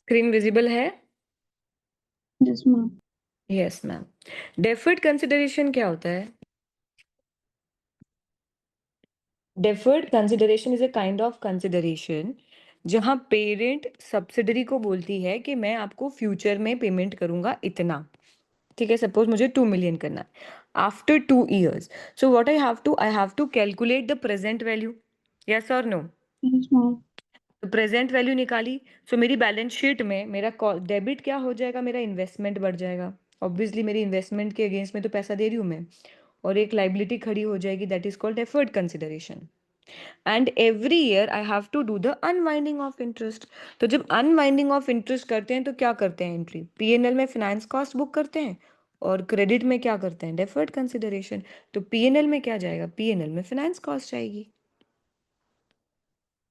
Screen visible है? Yes ma'am. Yes ma'am. Deferred consideration क्या होता है? Deferred consideration is a kind of consideration जहां पेरेंट सब्सिडरी को बोलती है कि मैं आपको फ्यूचर में पेमेंट करूंगा इतना। ठीक है, सपोज मुझे 2 मिलियन करना है after 2 years। So what I have to calculate the present value. Yes और नो? Yes ma'am. तो प्रेजेंट वैल्यू निकाली, सो मेरी बैलेंस शीट में मेरा डेबिट क्या हो जाएगा? मेरा इन्वेस्टमेंट बढ़ जाएगा। ऑब्वियसली मेरी इन्वेस्टमेंट के अगेंस्ट में तो पैसा दे रही हूँ मैं, और एक लाइबिलिटी खड़ी हो जाएगी, that is called deferred consideration. And every year I have to do the unwinding of interest. तो जब अनवाइंडिंग ऑफ इंटरेस्ट करते हैं तो क्या करते हैं? एंट्री पीएनएल में फाइनेंस कॉस्ट बुक करते हैं, और क्रेडिट में क्या करते हैं? Deferred consideration. तो पीएनएल में क्या जाएगा? पीएनएल में फाइनेंस कॉस्ट जाएगी।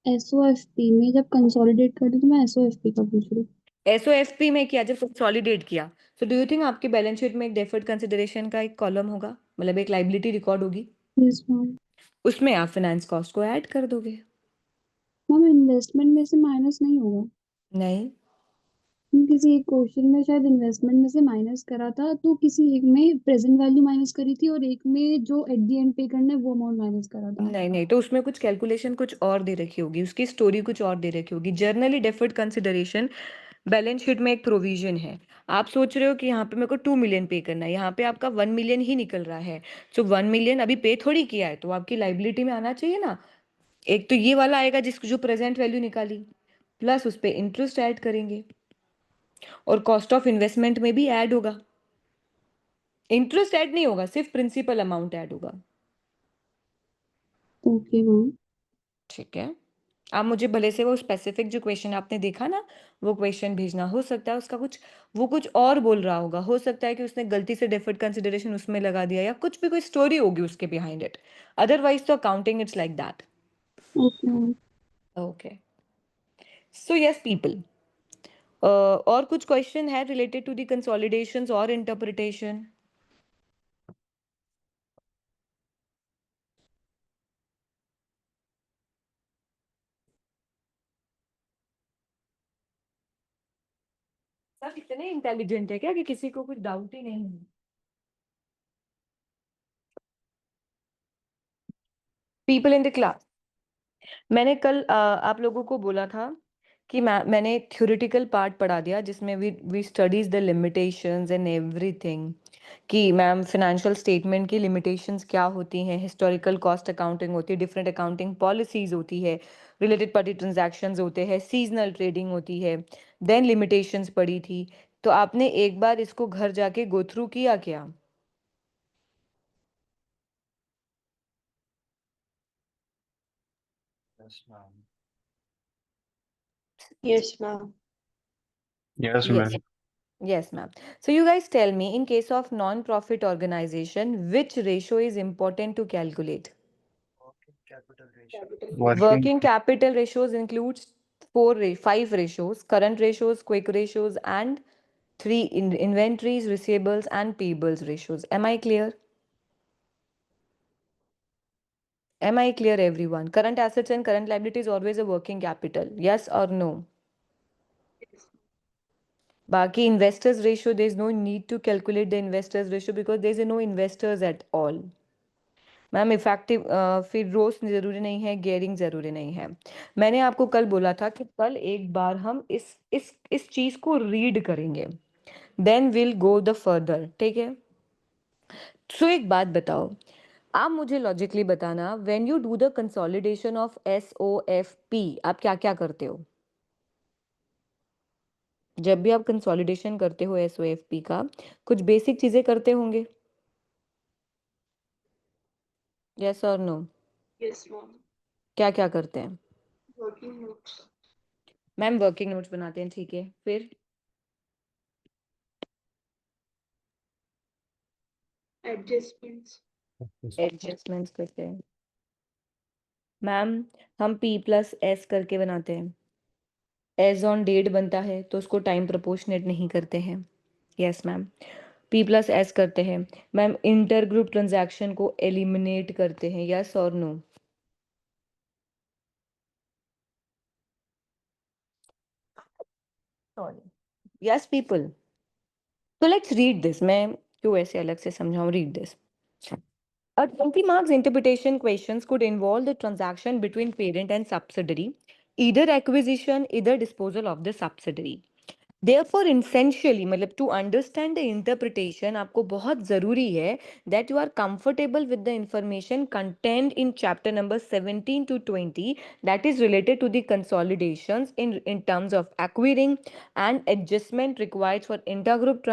एसओएफपी में जब कंसोलिडेट कर दी तो मैं एसओएफपी का पूछ रही हूँ। एसओएफपी में किया, जब कंसोलिडेट किया, तो डू यू थिंक आपके बैलेंस शीट में एक डेफर्ड कंसिडरेशन का एक कॉलम होगा, मतलब एक लाइबिलिटी रिकॉर्ड होगी, यस मैम। उसमें आप फाइनेंस कॉस्ट को ऐड कर दोगे? मैम इन्वेस्टमेंट में से माइनस नहीं होगा? नहीं, किसी एक क्वेश्चन में शायद इन्वेस्टमेंट में से माइनस करा था, तो किसी एक में प्रेजेंट वैल्यू माइनस करी थी और एक में जो एट द एंड पे करना है वो अमाउंट माइनस करा था। नहीं नहीं, तो उसमें कुछ कैलकुलेशन कुछ और दे रखी होगी, उसकी स्टोरी कुछ और दे रखी होगी। Generally deferred consideration balance sheet में एक प्रोविजन है। आप सोच रहे हो कि यहाँ पे मेरे को 2 मिलियन पे करना है, यहाँ पे आपका 1 मिलियन ही निकल रहा है। सो 1 मिलियन अभी पे थोड़ी किया है, तो आपकी लाइबिलिटी में आना चाहिए ना। एक तो ये वाला आएगा जिसको जो प्रेजेंट वैल्यू निकाली, प्लस उस पर इंटरेस्ट ऐड करेंगे, और कॉस्ट ऑफ इन्वेस्टमेंट में भी ऐड होगा। इंटरेस्ट ऐड नहीं होगा, सिर्फ प्रिंसिपल अमाउंट ऐड होगा। Okay ma'am. ठीक है, आप मुझे भले से वो स्पेसिफिक जो क्वेश्चन आपने देखा ना, वो क्वेश्चन भेजना। हो सकता है उसका कुछ, वो कुछ और बोल रहा होगा, हो सकता है कि उसने गलती से डेफर्ड कंसिडरेशन उसमें लगा दिया, या कुछ भी कोई स्टोरी होगी उसके बिहाइंड इट। अदरवाइज तो accounting it's like that. Okay ma'am. Okay, so yes people, और कुछ क्वेश्चन है रिलेटेड टू द कंसोलिडेशंस और इंटरप्रिटेशन? सब इतने इंटेलिजेंट है क्या कि किसी को कुछ डाउट ही नहीं है? पीपल इन द क्लास, मैंने कल आप लोगों को बोला था कि मैंने थ्योरेटिकल पार्ट पढ़ा दिया, जिसमें we studies the limitations and everything, कि मैम फाइनेंशियल स्टेटमेंट की लिमिटेशंस क्या होती हैं, हिस्टोरिकल कॉस्ट अकाउंटिंग होती है, डिफरेंट अकाउंटिंग पॉलिसीज होती है, रिलेटेड पार्टी ट्रांजैक्शंस होते हैं, सीजनल ट्रेडिंग होती है, देन लिमिटेशंस पढ़ी थी। तो आपने एक बार इसको घर जाके गो थ्रू किया क्या? Yes, ma'am. Yes, Yes. ma'am. Yes, ma'am. So you guys tell me, in case of non-profit organization, which ratio is important to calculate? Working Working capital ratios includes five ratios: current ratios, quick ratios, and three inventories, receivables, and payables ratios. Am I clear? Am I clear, everyone? Current assets and current liabilities always a working capital. Yes or no? Baki investors ratio, there is no need to calculate the investors ratio because there is no investors at all. Ma'am effective फिर रोज जरूरी नहीं है, gearing जरूरी नहीं है। मैंने आपको कल बोला था कि कल एक बार हम इस चीज को रीड करेंगे, then will go the further. ठीक है, सो एक बात बताओ, आप मुझे लॉजिकली बताना, when you do the consolidation of SOFP आप क्या क्या करते हो? जब भी आप कंसोलिडेशन करते हो एसओएफपी का, कुछ बेसिक चीजें करते होंगे। यस और नो? Yes, ma'am. क्या क्या करते हैं? Working notes, ma'am working notes बनाते हैं, ठीक है, फिर adjustments, एडजस्टमेंट्स करते हैं। मैम हम पी प्लस एस करके बनाते हैं, एज ऑन डेट बनता है तो उसको टाइम प्रोपोर्शनेट नहीं करते हैं। Yes ma'am, P plus S करते हैं। मैम इंटर ग्रुप ट्रांजैक्शन को एलिमिनेट करते हैं। यस और नो? Sorry, yes people. तो लेट्स रीड दिस, मैं क्यों ऐसे अलग से समझाऊं, read this. A 20 marks interpretation questions could involve the transaction between parent and subsidiary, either acquisition, either disposal of the subsidiary. Therefore, essentially, मतलब to understand the interpretation, आपको बहुत ज़रूरी है that you are comfortable with the information contained in chapter number 17 to 20 that is related to the consolidations in terms of acquiring and adjustment required for intergroup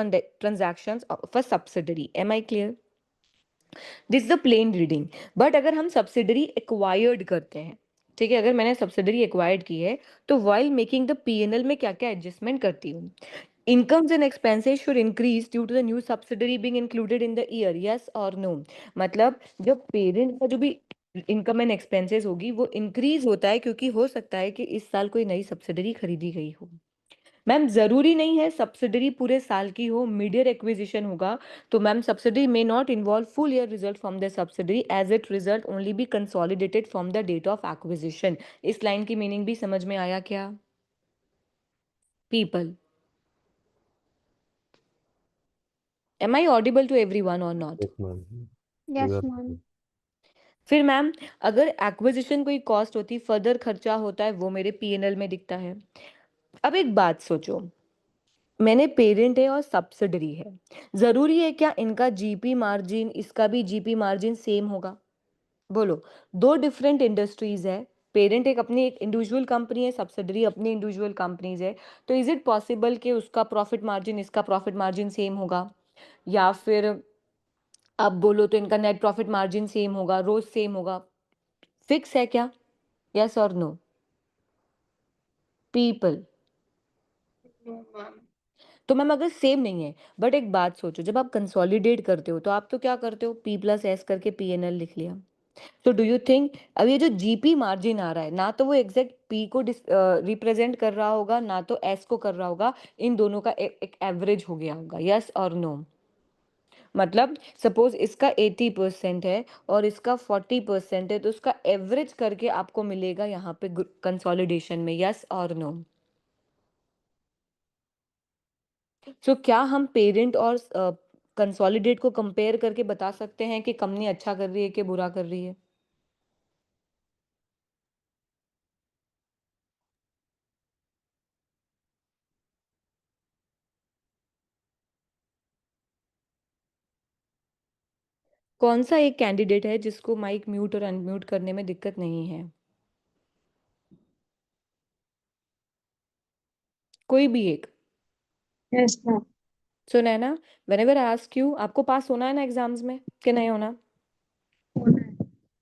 transactions of a subsidiary. Am I clear? This the plain reading. But अगर हम subsidiary acquired करते हैं, ठीक है, अगर मैंने subsidiary acquired की है तो वाइल मेकिंग द पीएनएल में क्या क्या एडजस्टमेंट करती हूँ. Incomes and expenses should increase due to the new subsidiary being included in the year, yes और नो. मतलब जब पेरेंट का जो भी इनकम एंड एक्सपेंसेस होगी वो इंक्रीज होता है क्योंकि हो सकता है कि इस साल कोई नई सब्सिडरी खरीदी गई हो. मैम जरूरी नहीं है सब्सिडरी पूरे साल की हो, मीडियर एक्विजिशन होगा तो ma'am subsidiary may not involve full year result from the subsidiary as it result only be consolidated from the date of acquisition. इस लाइन की मीनिंग भी समझ में आया क्या people? Am I audible to everyone और not? Yes, ma'am. Yes, You ma'am. फिर मैम अगर एक्विजिशन कोई कॉस्ट होती, फर्दर खर्चा होता है, वो मेरे पीएनएल में दिखता है. अब एक बात सोचो, मैंने पेरेंट है और सब्सिडरी है, जरूरी है क्या इनका जीपी मार्जिन, इसका भी जीपी मार्जिन सेम होगा? बोलो, दो डिफरेंट इंडस्ट्रीज है, पेरेंट एक अपनी एक इंडिविजुअल कंपनी है, सब्सिडरी अपनी इंडिविजुअल कंपनीज है, तो इज इट पॉसिबल कि उसका प्रॉफिट मार्जिन इसका प्रॉफिट मार्जिन सेम होगा? या फिर अब बोलो तो इनका नेट प्रॉफिट मार्जिन सेम होगा, रोज सेम होगा? फिक्स है क्या? यस और नो पीपल? No, ma'am. तो मैम अगर सेम नहीं है, बट एक बात सोचो, जब आप कंसोलिडेट करते हो तो आप तो क्या करते हो, पी प्लस एस करके पीएनएल लिख लिया. तो डू यू थिंक अब ये जो जीपी मार्जिन आ रहा है ना तो वो एग्जैक्ट पी को रिप्रेजेंट कर रहा होगा ना तो एस को कर रहा होगा, इन दोनों का एक एवरेज हो गया होगा, यस और नो? मतलब सपोज इसका 80% है और इसका 40% है तो उसका एवरेज करके आपको मिलेगा यहाँ पे कंसोलिडेशन में, यस और नो? सो क्या हम पेरेंट और कंसोलिडेट को कंपेयर करके बता सकते हैं कि कंपनी अच्छा कर रही है कि बुरा कर रही है? कौन सा एक कैंडिडेट है जिसको माइक म्यूट और अनम्यूट करने में दिक्कत नहीं है? कोई भी एक. Yes, ma'am. So Naina, whenever I ask you, आपको पास होना है ना एग्जाम्स में कि नहीं होना?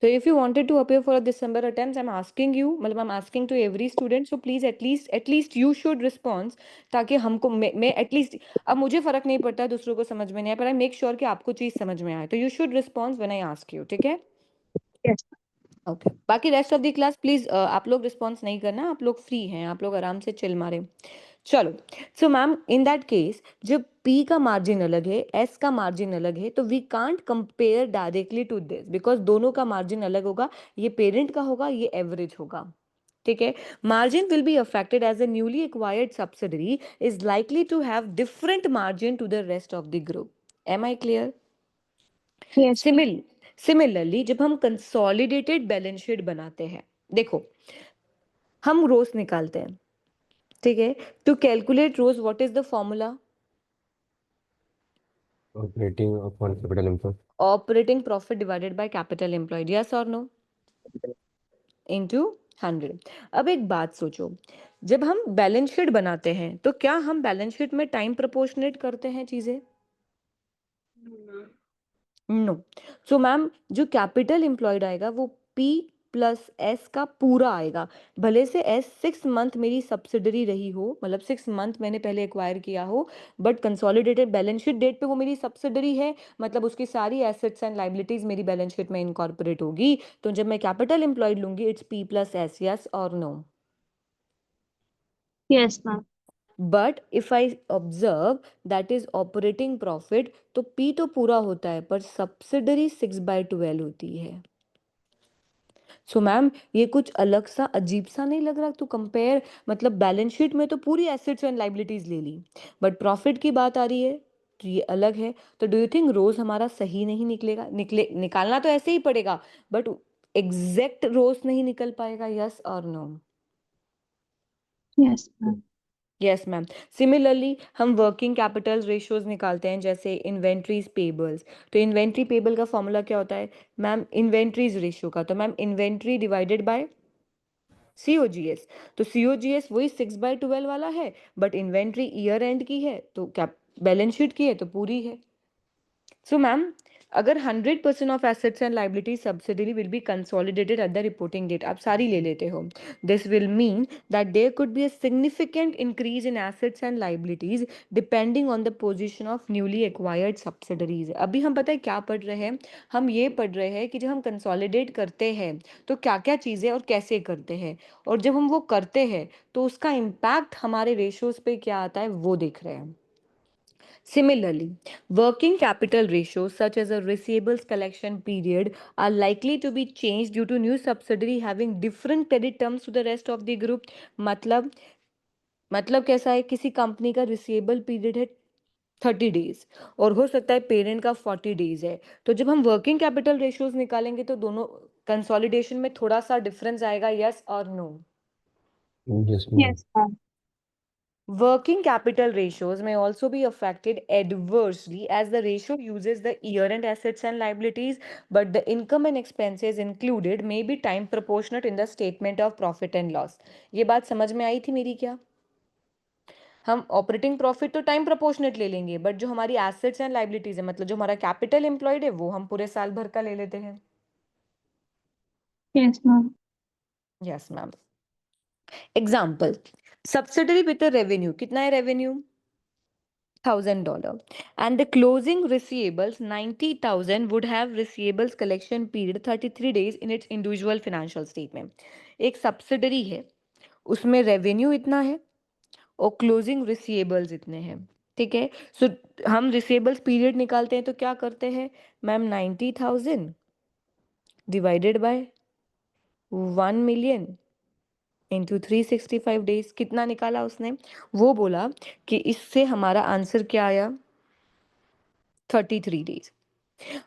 So if you wanted to appear for a December attempts, I'm asking you, मतलब I'm asking to every student, so please at least you should respond, ताकि हमको मैं at least, अब मुझे फर्क नहीं पड़ता दूसरों को समझ में नहीं आया, पर आई मेक श्योर कि आपको चीज समझ में आए, तो you should response when I ask you, ठीक है? Yes. ओके, बाकी rest of the class please आप लोग रिस्पॉन्स नहीं करना, आप लोग फ्री हैं, आप लोग आराम से चिल मारे. चलो, so ma'am in that case जब P का मार्जिन अलग है, S का मार्जिन अलग है, तो we can't compare directly to this because दोनों का मार्जिन अलग होगा, ये पेरेंट का होगा, ये एवरेज होगा, ठीक है? Margin will be affected as a newly acquired subsidiary is likely to have different margin to the rest of the group. Am I clear? Yes. Similarly जब हम कंसोलिडेटेड बैलेंस शीट बनाते हैं, देखो हम रोज निकालते हैं, ठीक है? To calculate ROCE what is the formula? operating upon capital employed. Operating profit divided by capital employed, yes और नो? इनटू 100. अब एक बात सोचो, जब हम बैलेंस शीट बनाते हैं तो क्या हम बैलेंस शीट में टाइम प्रोपोर्शनेट करते हैं चीजें? No, ma'am. No. So ma'am जो कैपिटल एम्प्लॉयड आएगा वो P प्लस एस का पूरा आएगा, भले से एस 6 मंथ मेरी सब्सिडरी रही हो, मतलब 6 मंथ मैंने पहले एक्वायर किया हो, but consolidated balance sheet date पे वो मेरी सब्सिडरी है, मतलब उसकी सारी एसेट्स एंड लाइबिलिटीज मेरी बैलेंस शीट में इनकॉर्पोरेट होगी, तो जब मैं कैपिटल एम्प्लॉयड लूंगी it's P plus S, yes और no? Yes, ma'am. But if I observe that is operating profit, तो P तो पूरा होता है पर सब्सिडरी 6/12 होती है. सो मैम ये कुछ अलग सा अजीब सा नहीं लग रहा? तो कंपेयर मतलब बैलेंस शीट में तो पूरी एसेट्स एंड लाइबिलिटीज ले ली, बट प्रॉफिट की बात आ रही है तो ये अलग है। तो डू यू थिंक रोज हमारा सही नहीं निकलेगा? निकालना तो ऐसे ही पड़ेगा, बट एग्जैक्ट रोज नहीं निकल पाएगा। यस और no? Yes, ma'am. Yes ma'am. Similarly हम वर्किंग कैपिटल रेशियोज निकालते हैं, जैसे इन्वेंट्रीज पेबल्स। तो इन्वेंट्री पेबल का फॉर्मूला क्या होता है मैम? इन्वेंट्रीज रेशियो का। तो ma'am inventory divided by COGS। तो COGS वही 6/12 वाला है, बट इन्वेंट्री ईयर एंड की है तो क्या बैलेंस शीट की है तो पूरी है। सो मैम अगर 100% of assets and liability subsidiary will be consolidated at the reporting date, आप सारी ले लेते हो, this will mean that there could be a significant increase in assets and liabilities depending on the position of newly acquired subsidiaries. अभी हम पता है क्या पढ़ रहे हैं? हम ये पढ़ रहे हैं कि जब हम कंसोलिडेट करते हैं तो क्या क्या चीज़ें और कैसे करते हैं, और जब हम वो करते हैं तो उसका इम्पैक्ट हमारे रेशियोज पे क्या आता है वो देख रहे हैं। Similarly, working capital ratios such as a receivables collection period are likely to be changed due to new subsidiary having different credit terms to the rest of the group. मतलब मतलब कैसा है? किसी कंपनी का रिसीवेबल पीरियड है 30 days और हो सकता है पेरेंट का 40 days है। तो जब हम वर्किंग कैपिटल रेशियोज निकालेंगे तो दोनों कंसोलिडेशन में थोड़ा सा डिफरेंस आएगा। यस और no? Yes, ma'am. Yes, ma'am. Working capital ratios may also be affected adversely as the ratio uses the year-end assets and liabilities, but the income and expenses included may be time proportionate in the statement of profit and loss. ये बात समझ में आई थी मेरी क्या? हम operating profit तो time proportionate ले लेंगे, बट जो हमारी एसेट्स एंड लाइबिलिटीज है, मतलब जो हमारा कैपिटल एम्प्लॉयड है, वो हम पूरे साल भर का ले लेते हैं। Yes, ma'am. Yes ma'am. Example, subsidiary with revenue कितना है? Revenue $1,000 and the closing receivables 90,000 would have receivables collection period 33 days in its individual financial statement। एक सब्सिडरी है, उसमें रेवेन्यू इतना है और क्लोजिंग रिसीवेबल्स इतने हैं, ठीक है। सो हम रिसीवेबल्स पीरियड निकालते हैं तो क्या करते हैं ma'am? 90,000 divided by 1,000,000 into 365 days. कितना निकाला उसने? वो बोला कि इससे हमारा आंसर क्या आया? 33 डेज।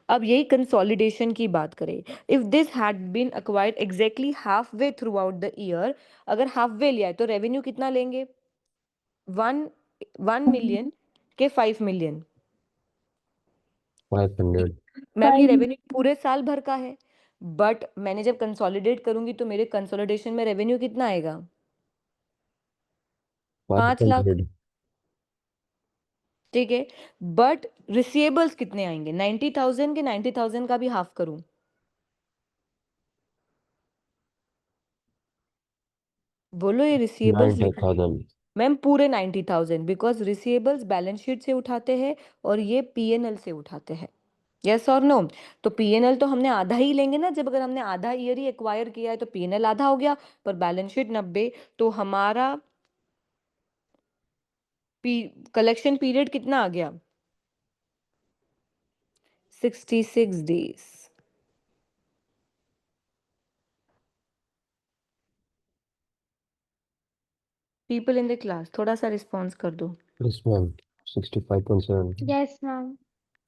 अब यही कंसोलिडेशन की बात करें, if this had been acquired exactly half way throughout the year, अगर हाफ वे लिया है तो रेवेन्यू कितना लेंगे? 1 million के 5 million। 500. मैम ये 5 रेवेन्यू पूरे साल भर का है, बट मैंने जब कंसोलिडेट करूंगी तो मेरे कंसोलिडेशन में रेवेन्यू कितना आएगा? 5 लाख, 500. ठीक है। बट रिसीवेबल्स कितने आएंगे? 90,000 के 90,000 का भी हाफ करूं, बोलो ये रिसीवेबल्स 90,000. मैम पूरे 90,000, बिकॉज रिसीवेबल्स बैलेंस शीट से उठाते हैं और ये P&L से उठाते हैं। यस और नो? तो P&L तो हमने आधा ही लेंगे ना, जब अगर हमने आधा ईयर ही एक्वायर किया है तो P&L आधा हो गया, पर बैलेंस शीट 90, तो हमारा कलेक्शन पीरियड कितना आ गया? 66 days। People in the class थोड़ा सा रिस्पॉन्स कर दो। Yes, ma'am. 65.7. Yes, ma'am.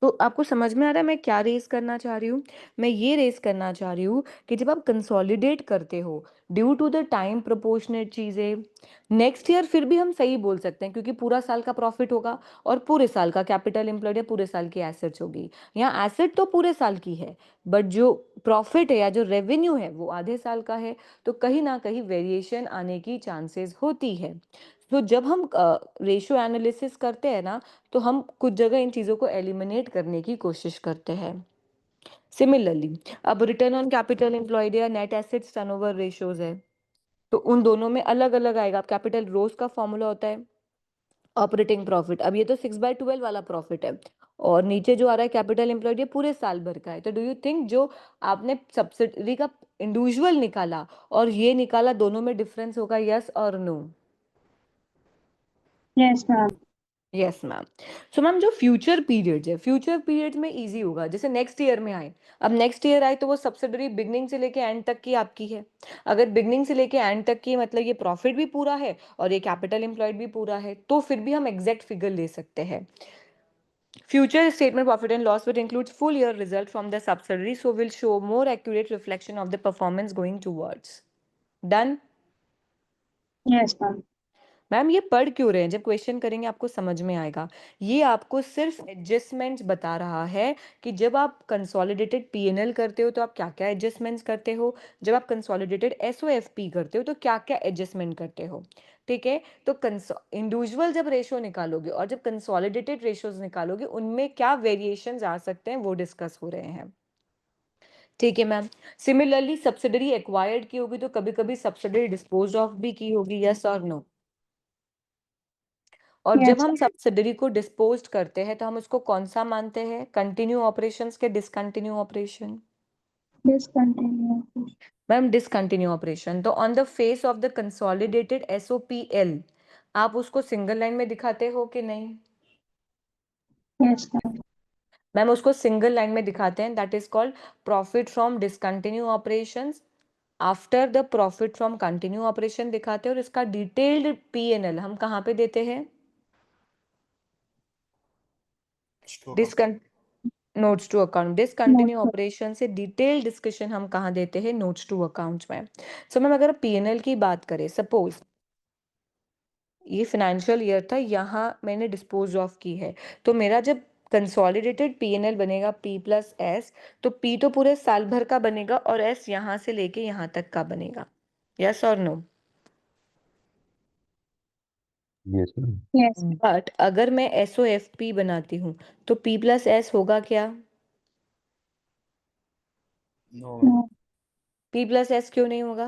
तो आपको समझ में आ रहा है मैं क्या रेस करना चाह रही हूँ? मैं ये रेस करना चाह रही हूँ कि जब आप कंसोलिडेट करते हो due to the time proportionate चीज़ें, नेक्स्ट ईयर फिर भी हम सही बोल सकते हैं क्योंकि पूरा साल का प्रॉफिट होगा और पूरे साल का कैपिटल एम्प्लॉयड या पूरे साल की एसेट्स होगी। यहाँ एसेट तो पूरे साल की है, बट जो प्रॉफिट है या जो रेवेन्यू है वो आधे साल का है, तो कहीं ना कहीं वेरिएशन आने की चांसेस होती है। तो जब हम रेशियो एनालिसिस करते हैं ना, तो हम कुछ जगह इन चीज़ों को एलिमिनेट करने की कोशिश करते हैं। सिमिलरली अब रिटर्न ऑन कैपिटल एम्प्लॉयड या नेट एसेट्स टर्नओवर रेशियोज है, तो उन दोनों में अलग अलग आएगा। कैपिटल रोज का फॉर्मूला होता है ऑपरेटिंग प्रॉफिट। अब ये तो 6/12 वाला प्रॉफिट है और नीचे जो आ रहा है कैपिटल एम्प्लॉयड ये पूरे साल भर का है। तो डू यू थिंक जो आपने सब्सिडरी का इंडिविजुअल निकाला और ये निकाला, दोनों में डिफरेंस होगा? यस और no? Yes, ma'am. Yes ma'am. So ma'am जो फ्यूचर पीरियड्स है, फ्यूचर पीरियड में इजी होगा, जैसे नेक्स्ट ईयर में आए। अब नेक्स्ट ईयर आए तो वो सब्सिडरी बिगनिंग से लेके एंड तक की आपकी है। अगर बिगनिंग से लेके एंड तक की मतलब ये प्रॉफिट भी पूरा है और ये कैपिटल एम्प्लॉयड भी पूरा है, तो फिर भी हम एग्जैक्ट फिगर ले सकते हैं। Future statement profit and loss will include full year result from the subsidiary, so will show more accurate reflection of the performance going towards. Done? Yes, ma'am. Ma'am ये पढ़ क्यों रहे हैं? जब क्वेश्चन करेंगे आपको समझ में आएगा। ये आपको सिर्फ एडजस्टमेंट्स बता रहा है कि जब आप कंसोलिडेटेड पीएनएल करते हो तो आप क्या क्या एडजस्टमेंट्स करते हो, जब आप कंसोलिडेटेड एसओएफपी करते हो तो क्या क्या एडजस्टमेंट करते हो। ठीक है, तो इंडिविजुअल जब रेशो निकालोगे और जब कंसोलिडेटेड रेशोज निकालोगे उनमें क्या वेरिएशंस आ सकते हैं वो डिस्कस हो रहे हैं। ठीक है मैम। सिमिलरली सब्सिडरी एक्वायर्ड की होगी तो कभी कभी सब्सिडरी डिस्पोज ऑफ भी की होगी, यस और नो। और जब Yes, हम सब्सिडरी को डिस्पोज करते हैं तो हम उसको कौन सा मानते हैं? कंटिन्यू ऑपरेशंस के discontinue operation? discontinue. Ma'am discontinue operation. तो on the face of the consolidated SOPL आप उसको सिंगल लाइन में दिखाते हो कि नहीं? Yes, ma'am. मैम उसको सिंगल लाइन में दिखाते हैं, that is called profit from discontinue operations. After the profit from continue operation दिखाते हैं और इसका डिटेल्ड पीएनएल हम कहाँ पे देते हैं? Discon notes to account. Discontinue Note. Operation से डिटेल डिस्कशन हम कहाँ देते हैं? नोट्स टू अकाउंट्स में। सो मैम अगर पीएनएल की बात करें, सपोज ये फाइनेंशियल ईयर था, यहाँ मैंने डिस्पोज ऑफ की है, तो मेरा जब कंसोलिडेटेड पीएनएल बनेगा पी प्लस एस, तो पी तो पूरे साल भर का बनेगा और एस यहाँ से लेके यहाँ तक का बनेगा, यस और no. Yes, ma'am. Yes, but अगर मैं एस ओ एफ पी बनाती हूँ तो पी प्लस एस होगा क्या? No no. P plus S क्यों नहीं होगा?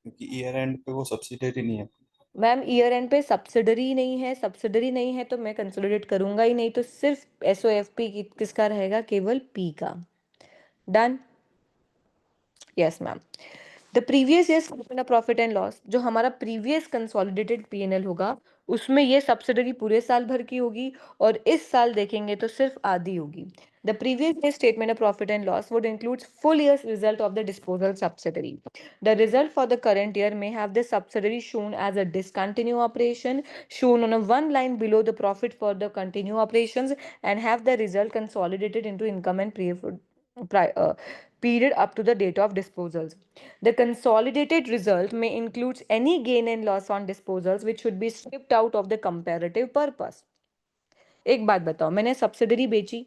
क्योंकि ईयर एंड पे वो सब्सिडरी नहीं है। मैम ईयर एंड पे सब्सिडरी नहीं है, सब्सिडरी नहीं है तो मैं कंसोलिडेट करूंगा ही नहीं, तो सिर्फ एस ओ एफ पी किसका रहेगा? केवल पी का। Done? Yes ma'am. The previous year statement of profit and loss, जो हमारा प्रीवियस कंसोलिडेटेड पीएनएल होगा उसमें ये सब्सिडरी पूरे साल भर की होगी और इस साल देखेंगे तो सिर्फ आधी होगी। The previous year statement of profit and loss would include full years result of the disposal subsidiary. The result for the current year may have the subsidiary shown as a discontinued operation shown on a one line below the profit for the continued operations and have the result consolidated into income and period up to the date of disposals. The consolidated result may include any gain and loss on disposals which should be stripped out of the comparative purpose. एक बात बताओ, मैंने subsidiary बेची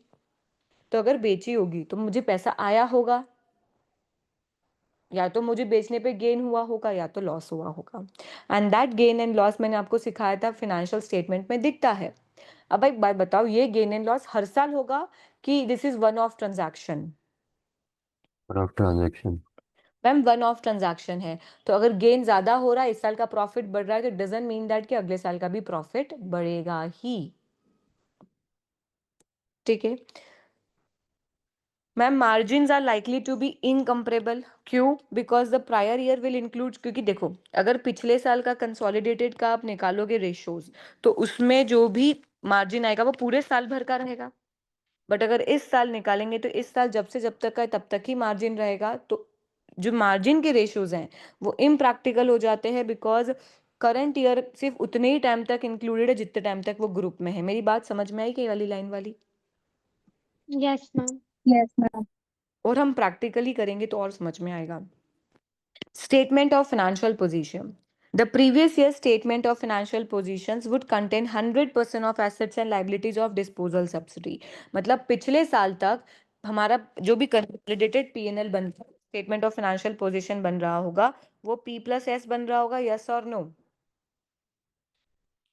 तो अगर बेची होगी तो मुझे पैसा आया होगा, या तो मुझे बेचने पे गेन हुआ होगा या तो लॉस हुआ होगा। And that gain and loss मैंने आपको सिखाया था फाइनेंशियल स्टेटमेंट में दिखता है। अब एक बात बताओ, ये गेन एंड लॉस हर साल होगा कि this is one of transaction? For of transaction. Ma'am one of transaction है, तो अगर गेन ज्यादा हो रहा है, इस साल का प्रॉफिट बढ़ रहा है, तो डजंट मीन दैट कि अगले साल का भी प्रॉफिट बढ़ेगा ही। ठीक है ma'am. Margins are likely to be incomparable, क्यों? Because the prior year will include, क्योंकि देखो अगर पिछले साल का कंसोलिडेटेड का आप निकालोगे रेशोज तो उसमें जो भी मार्जिन आएगा वो पूरे साल भर का रहेगा। बट अगर इस साल निकालेंगे तो इस साल जब से जब तक का तब तक ही मार्जिन रहेगा, तो जो मार्जिन के रेशियोज हैं वो इम्प्रैक्टिकल हो जाते हैं, बिकॉज करंट ईयर सिर्फ उतने ही टाइम तक इंक्लूडेड है जितने टाइम तक वो ग्रुप में है। मेरी बात समझ में आई कि वाली लाइन वाली? Yes, ma'am. Yes, ma'am. और हम प्रैक्टिकली करेंगे तो और समझ में आएगा। Statement of financial position. The previous year's statement of financial positions would contain 100% of assets and liabilities of disposal subsidy. मतलब पिछले साल तक हमारा जो भी consolidated P&L बन स्टेटमेंट ऑफ फाइनेंशियल पोजीशन बन रहा होगा वो P प्लस एस बन रहा होगा, यस और नो?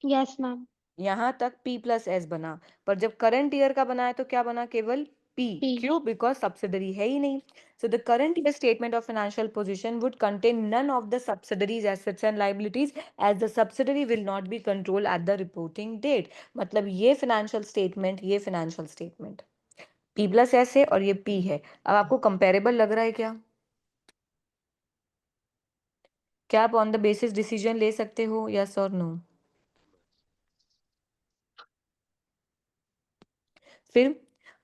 Yes, ma'am. यहाँ तक P प्लस एस बना, पर जब करंट ईयर का बना है तो क्या बना? केवल P। P. क्यों? बिकॉज सब्सिडरी है ही नहीं। So the current year statement of financial position would contain none of the subsidiaries assets and liabilities as the subsidiary will not be controlled at the reporting date. मतलब ये financial statement, ये financial statement P plus S है और ये P है। अब आपको comparable लग रहा है क्या? क्या आप on the basis decision ले सकते हो, yes or no? फिर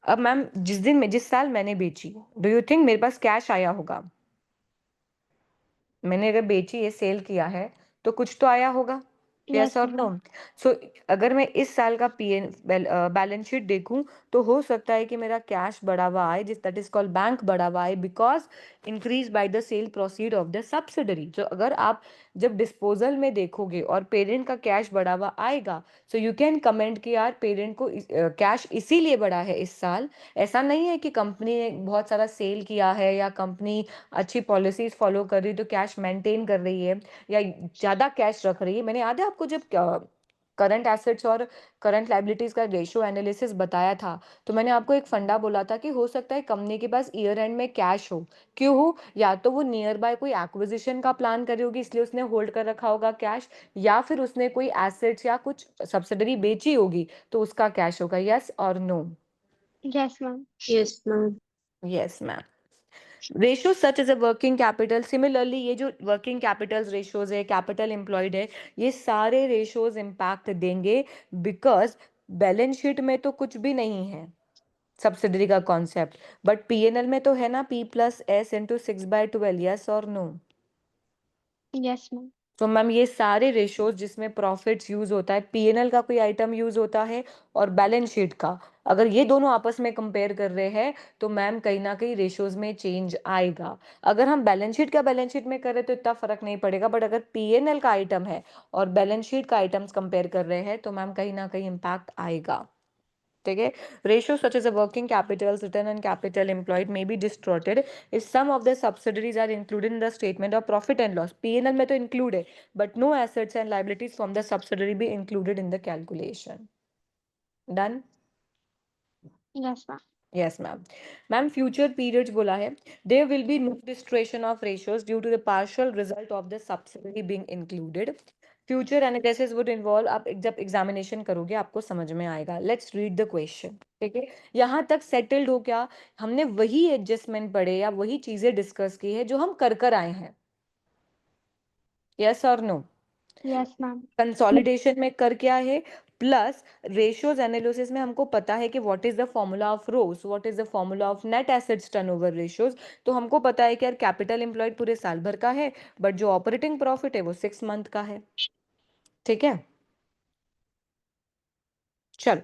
अब मैम जिस साल मैंने बेची, डू यू थिंक मेरे पास कैश आया होगा? मैंने अगर बेची है, सेल किया है, तो कुछ तो आया होगा, यस Yes, और नो? ma'am. सो अगर मैं इस साल का बैलेंस शीट देखूं तो हो सकता है कि मेरा कैश बढ़ा हुआ आए, दैट इज कॉल्ड बैंक बढ़ा हुआ आए, because increase by the cell proceed of the subsidiary. तो अगर आप जब डिस्पोजल में देखोगे और पेरेंट का कैश बढ़ा हुआ आएगा, सो यू कैन कमेंट कि यार पेरेंट को कैश इसीलिए बढ़ा है इस साल। ऐसा नहीं है कि कंपनी ने बहुत सारा सेल किया है या कंपनी अच्छी पॉलिसीज फॉलो कर रही है तो कैश मेंटेन कर रही है या ज्यादा कैश रख रही है। मैंने याद है आपको जब करंट एसेट्स और करंट लाइबिलिटीज का रेशियो एनालिसिस बताया था, तो मैंने आपको एक फंडा बोला था कि हो सकता है कंपनी के पास ईयर एंड में कैश हो। क्यों हो? या तो वो नियर बाय कोई एक्विजिशन का प्लान कर रही होगी इसलिए उसने होल्ड कर रखा होगा कैश, या फिर उसने कोई एसेट्स या कुछ सब्सिडरी बेची होगी तो उसका कैश होगा। यस और no? Yes, ma'am. Yes, ma'am. Yes ma'am. Ratio such as a working capital, similarly ये जो वर्किंग कैपिटल रेशियोज है, कैपिटल एम्प्लॉयड है, ये सारे रेशियोज इम्पैक्ट देंगे, बिकॉज बैलेंस शीट में तो कुछ भी नहीं है सब्सिडरी का कॉन्सेप्ट, बट पीएनएल में तो है ना, P plus S into 6/12, yes और नो? Yes, ma'am. तो मैम ये सारे रेशियोज जिसमें प्रॉफिट्स यूज होता है, पीएनएल का कोई आइटम यूज होता है और बैलेंस शीट का, अगर ये दोनों आपस में कंपेयर कर रहे हैं तो मैम कहीं ना कहीं रेशियोज में चेंज आएगा। अगर हम बैलेंस शीट का बैलेंस शीट में करें तो इतना फर्क नहीं पड़ेगा, बट अगर पीएनएल का आइटम है और बैलेंस शीट का आइटम्स कंपेयर कर रहे हैं तो मैम कहीं ना कहीं इम्पैक्ट आएगा। ठीक है? Ratio such as a working capital, return on capital employed may be distorted if some of the subsidiaries are included in the statement of profit and loss। PNL में तो इंक्लूड है, but no assets and liabilities from the subsidiary be included in the calculation। Done? Yes, ma'am. Yes ma'am. Ma'am future periods बोला है, there will be no distortion of ratios due to the partial result of the subsidiary being included. Future analysis would involve, आप जब examination करोगे आपको समझ में आएगा। Let's read the question. ठीक है? यहाँ तक सेटल्ड हो क्या? हमने वही एडजस्टमेंट पढ़े या वही चीजें डिस्कस की है जो हम कर कर आए हैं, यस और नो? Yes, ma'am. कंसोलिडेशन में कर क्या है, प्लस रेशियोज एनालिसिस में हमको पता है कि what is the formula of ROCE, what is the formula of net assets turnover ratios. तो हमको पता है कि यार कैपिटल एम्प्लॉयड पूरे साल भर का है, बट जो ऑपरेटिंग प्रॉफिट है वो 6 मंथ का है। ठीक है? चलो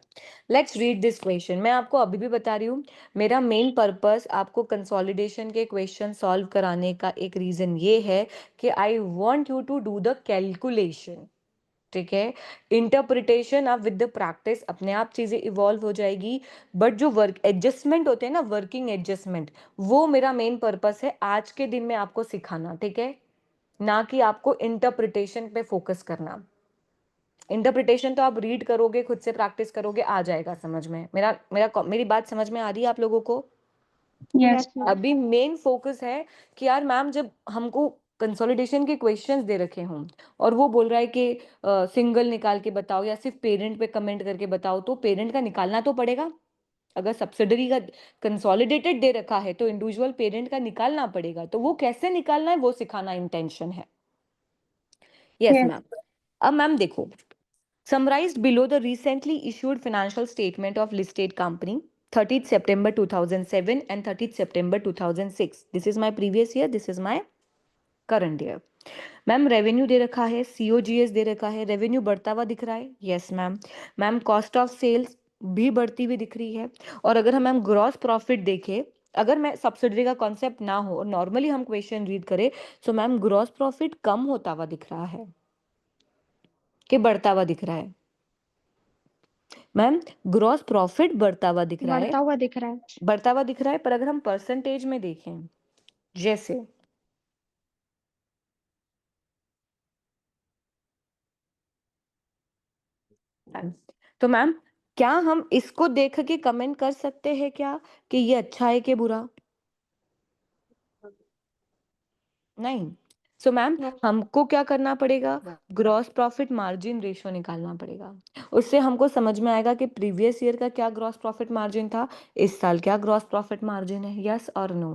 लेट्स रीड दिस क्वेश्चन। मैं आपको अभी भी बता रही हूँ, मेरा मेन पर्पस आपको कंसोलिडेशन के क्वेश्चन सॉल्व कराने का एक रीजन ये है कि I want you to do the calculation. ठीक है? इंटरप्रिटेशन आप विद द प्रैक्टिस अपने आप चीजें इवॉल्व हो जाएगी, बट जो वर्क एडजस्टमेंट होते हैं ना, वर्किंग एडजस्टमेंट, वो मेरा मेन पर्पस है आज के दिन में आपको सिखाना। ठीक है? ना कि आपको इंटरप्रिटेशन पे फोकस करना। इंटरप्रिटेशन तो आप रीड करोगे, खुद से प्रैक्टिस करोगे, आ जाएगा समझ में। मेरी बात समझ में आ रही है आप लोगों को? Yes, Yes. ma'am. अभी मेन फोकस है कि यार मैम जब हमको कंसोलिडेशन के क्वेश्चंस दे रखे हों और वो बोल रहा है कि सिंगल निकाल के बताओ या सिर्फ पेरेंट पे कमेंट करके बताओ, तो पेरेंट का निकालना तो पड़ेगा। अगर सब्सिडरी का कंसोलिडेटेड दे रखा है तो इंडिविजुअल पेरेंट का निकालना पड़ेगा, तो वो कैसे निकालना है वो सिखाना इंटेंशन है। Yes Yes. मैम। अब मैम देखो, summarized below the recently issued financial statement of listed company 30th September 2007 and 30th September 2006। This is my previous year, this is my current year। Ma'am revenue दे रखा है, COGS दे रखा है, revenue बढ़ता हुआ दिख रहा है, yes ma'am. Ma'am cost of sales भी बढ़ती हुई दिख रही है। और अगर हम मैम ग्रॉस प्रॉफिट देखें, अगर मैं सब्सिडरी का कॉन्सेप्ट ना हो और नॉर्मली हम क्वेश्चन रीड करें, तो मैम ग्रॉस प्रॉफिट कम होता हुआ दिख रहा है कि बढ़ता हुआ दिख रहा है? मैम ग्रॉस प्रॉफिट बढ़ता हुआ दिख रहा है, बढ़ता हुआ दिख रहा है। बढ़ता हुआ दिख रहा है, पर अगर हम परसेंटेज में देखें, जैसे तो मैम क्या हम इसको देख के कमेंट कर सकते हैं क्या कि ये अच्छा है कि बुरा? नहीं। So ma'am No. हमको क्या करना पड़ेगा? ग्रॉस प्रॉफिट मार्जिन रेशियो निकालना पड़ेगा। उससे हमको समझ में आएगा कि प्रीवियस ईयर का क्या ग्रॉस प्रॉफिट मार्जिन था, इस साल क्या ग्रॉस प्रॉफिट मार्जिन है, यस और नो?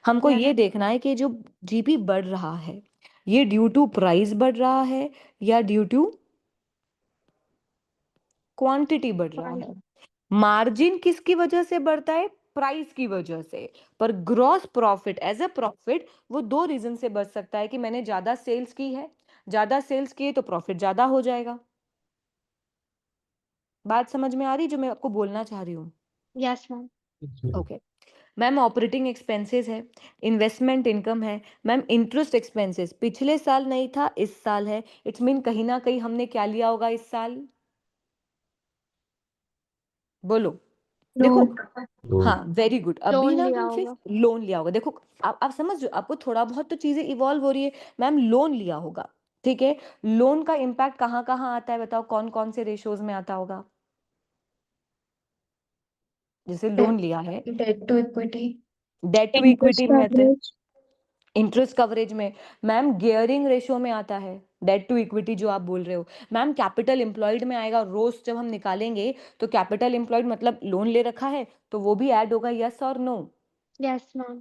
हमको Yes. ये देखना है कि जो जीपी बढ़ रहा है ये ड्यू टू प्राइस बढ़ रहा है या ड्यू टू क्वांटिटी बढ़ रहा Price. है। मार्जिन किसकी वजह से बढ़ता है? प्राइस की वजह से। पर gross profit as a profit वो दो रीजन से बढ़ सकता है कि मैंने ज्यादा सेल्स की है, ज्यादा सेल्स किए तो प्रॉफिट ज्यादा हो जाएगा। बात समझ में आ रही जो मैं आपको बोलना चाह रही हूँ? Yes, ma'am. Okay ma'am, operating expenses है, इन्वेस्टमेंट इनकम है, मैम इंटरेस्ट एक्सपेंसेस पिछले साल नहीं था, इस साल है। इट्स मीन कहीं ना कहीं हमने क्या लिया होगा इस साल? बोलो। देखो, लोन। हाँ वेरी गुड, अभी लोन ना लिया हम होगा। सिर्फ लोन लिया होगा। देखो आप समझ रहे हो, आपको थोड़ा बहुत तो चीजें इवॉल्व हो रही है। मैम लोन लिया होगा, ठीक है। लोन का इम्पैक्ट कहाँ कहाँ आता है बताओ, कौन कौन से रेशियोज में आता होगा? जैसे लोन लिया है, debt to equity, debt to interest equity में आता है, कवरेज, इंटरेस्ट कवरेज में, मैम गियरिंग रेशियो में आता है, डेट टू इक्विटी जो आप बोल रहे हो। मैम कैपिटल एम्प्लॉयड में आएगा, रोज जब हम निकालेंगे तो कैपिटल एम्प्लॉयड मतलब लोन ले रखा है तो वो भी ऐड होगा, यस और नो? Yes, ma'am.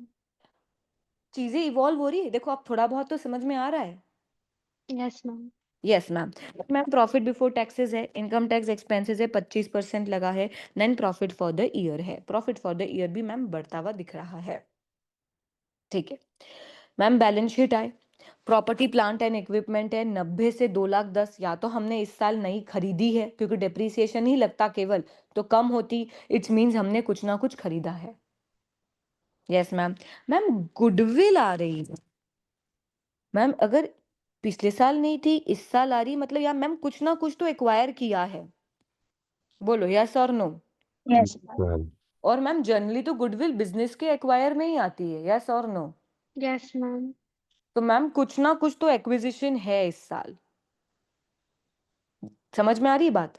चीजें इवॉल्व हो रही है, देखो आप थोड़ा बहुत तो समझ में आ रहा है। Yes, ma'am. Yes ma'am. Ma'am profit before taxes है, इनकम टैक्स एक्सपेंसेस है, 25% लगा है, net profit for the year है। प्रॉफिट फॉर द ईयर भी मैम बढ़ता हुआ दिख रहा है, ठीक है। मैम बैलेंस शीट आए, प्रॉपर्टी प्लांट एंड इक्विपमेंट है 90 से 2,10,000, या तो हमने इस साल नई खरीदी है क्योंकि डेप्रीसिएशन ही लगता केवल, तो कम होती, इट्स मीन्स हमने कुछ ना कुछ खरीदा है। Yes ma'am. मैम गुडविल आ रही है, मैम अगर पिछले साल नहीं थी इस साल आ रही, मतलब यार मैम कुछ ना कुछ तो एक्वायर किया है। बोलो यस और नो? यस मैम और मैम जनरली तो गुडविल बिजनेस के एक्वायर में ही आती है, यस और नो? Yes, ma'am. तो मैम कुछ ना कुछ तो एक्विजिशन है इस साल, समझ में आ रही है बात?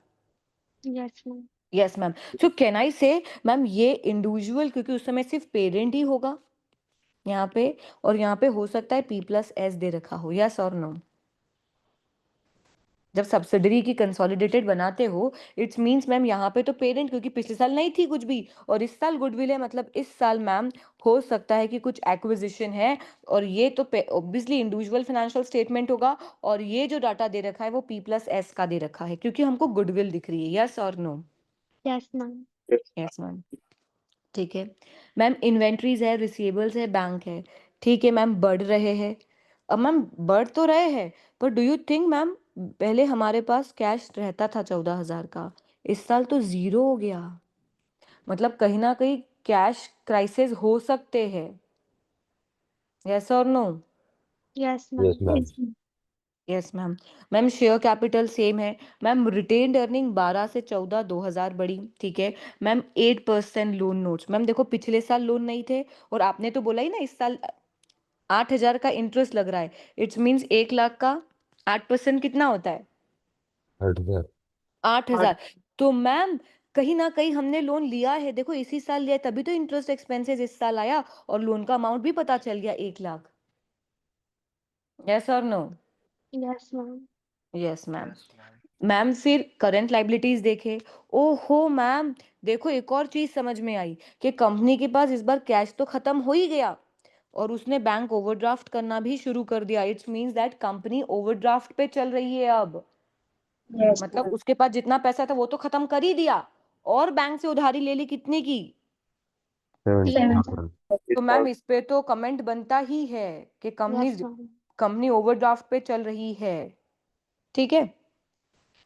Yes, ma'am. Yes ma'am. So can I से मैम ये इंडिविजुअल, क्योंकि उस समय सिर्फ पेरेंट ही होगा यहाँ पे, और यहाँ पे हो सकता है P+S दे रखा हो, यस और नो? जब सब्सिडरी की कंसोलिडेटेड बनाते हो, इट्स मींस मैम यहाँ पे तो पेरेंट, क्योंकि पिछले साल नहीं थी कुछ भी और इस साल गुडविल है, मतलब इस साल मैम हो सकता है कि कुछ एक्विजिशन है, और ये तो ऑब्वियसली इंडिविजुअल फाइनेंशियल स्टेटमेंट होगा, और ये जो डाटा दे रखा है वो P+S का दे रखा है क्योंकि हमको गुडविल दिख रही है, यस और no? Yes, ma'am. Yes ma'am, ठीक है। मैम इन्वेंट्रीज है, रिसीवेबल्स है, बैंक है, ठीक है मैम, बढ़ रहे हैं। अब मैम बढ़ तो रहे हैं, पर डू यू थिंक मैम पहले हमारे पास कैश रहता था 14,000 का, इस साल तो जीरो हो गया, मतलब कहीं ना कहीं कैश क्राइसिस हो सकते हैं, यस और no? Yes, ma'am. Yes ma'am yes ma'am. Ma'am share capital same है, मैम रिटेन्ड अर्निंग 12 से 14 2,000 बढ़ी, ठीक है। मैम 8% लोन नोट्स, मैम देखो पिछले साल लोन नहीं थे, और आपने तो बोला ही ना इस साल 8,000 का इंटरेस्ट लग रहा है, इट्स मीन्स 1 लाख का 8% कितना होता है? 8,000 8,000। तो मैम कहीं ना कहीं हमने लोन लिया है, देखो इसी साल लिया है, तभी तो इंटरेस्ट एक्सपेंसेस इस साल आया, और लोन का अमाउंट भी पता चल गया 1 लाख, यस और no? Yes, ma'am. Yes ma'am. Ma'am फिर करंट लाइबिलिटीज देखे, ओहो मैम देखो एक और चीज समझ में आई कि कंपनी के पास इस बार कैश तो खत्म हो ही गया, और उसने बैंक ओवरड्राफ्ट करना भी शुरू कर दिया, it's means that company overdraft पे चल रही है अब, यस मतलब उसके पास जितना पैसा था वो तो खत्म कर ही दिया, और बैंक से उधारी ले ली कितने की? 70,000 तो मैम इस पे तो कमेंट बनता ही है कि company Yes, ma'am. Company overdraft पे चल रही है, ठीक है।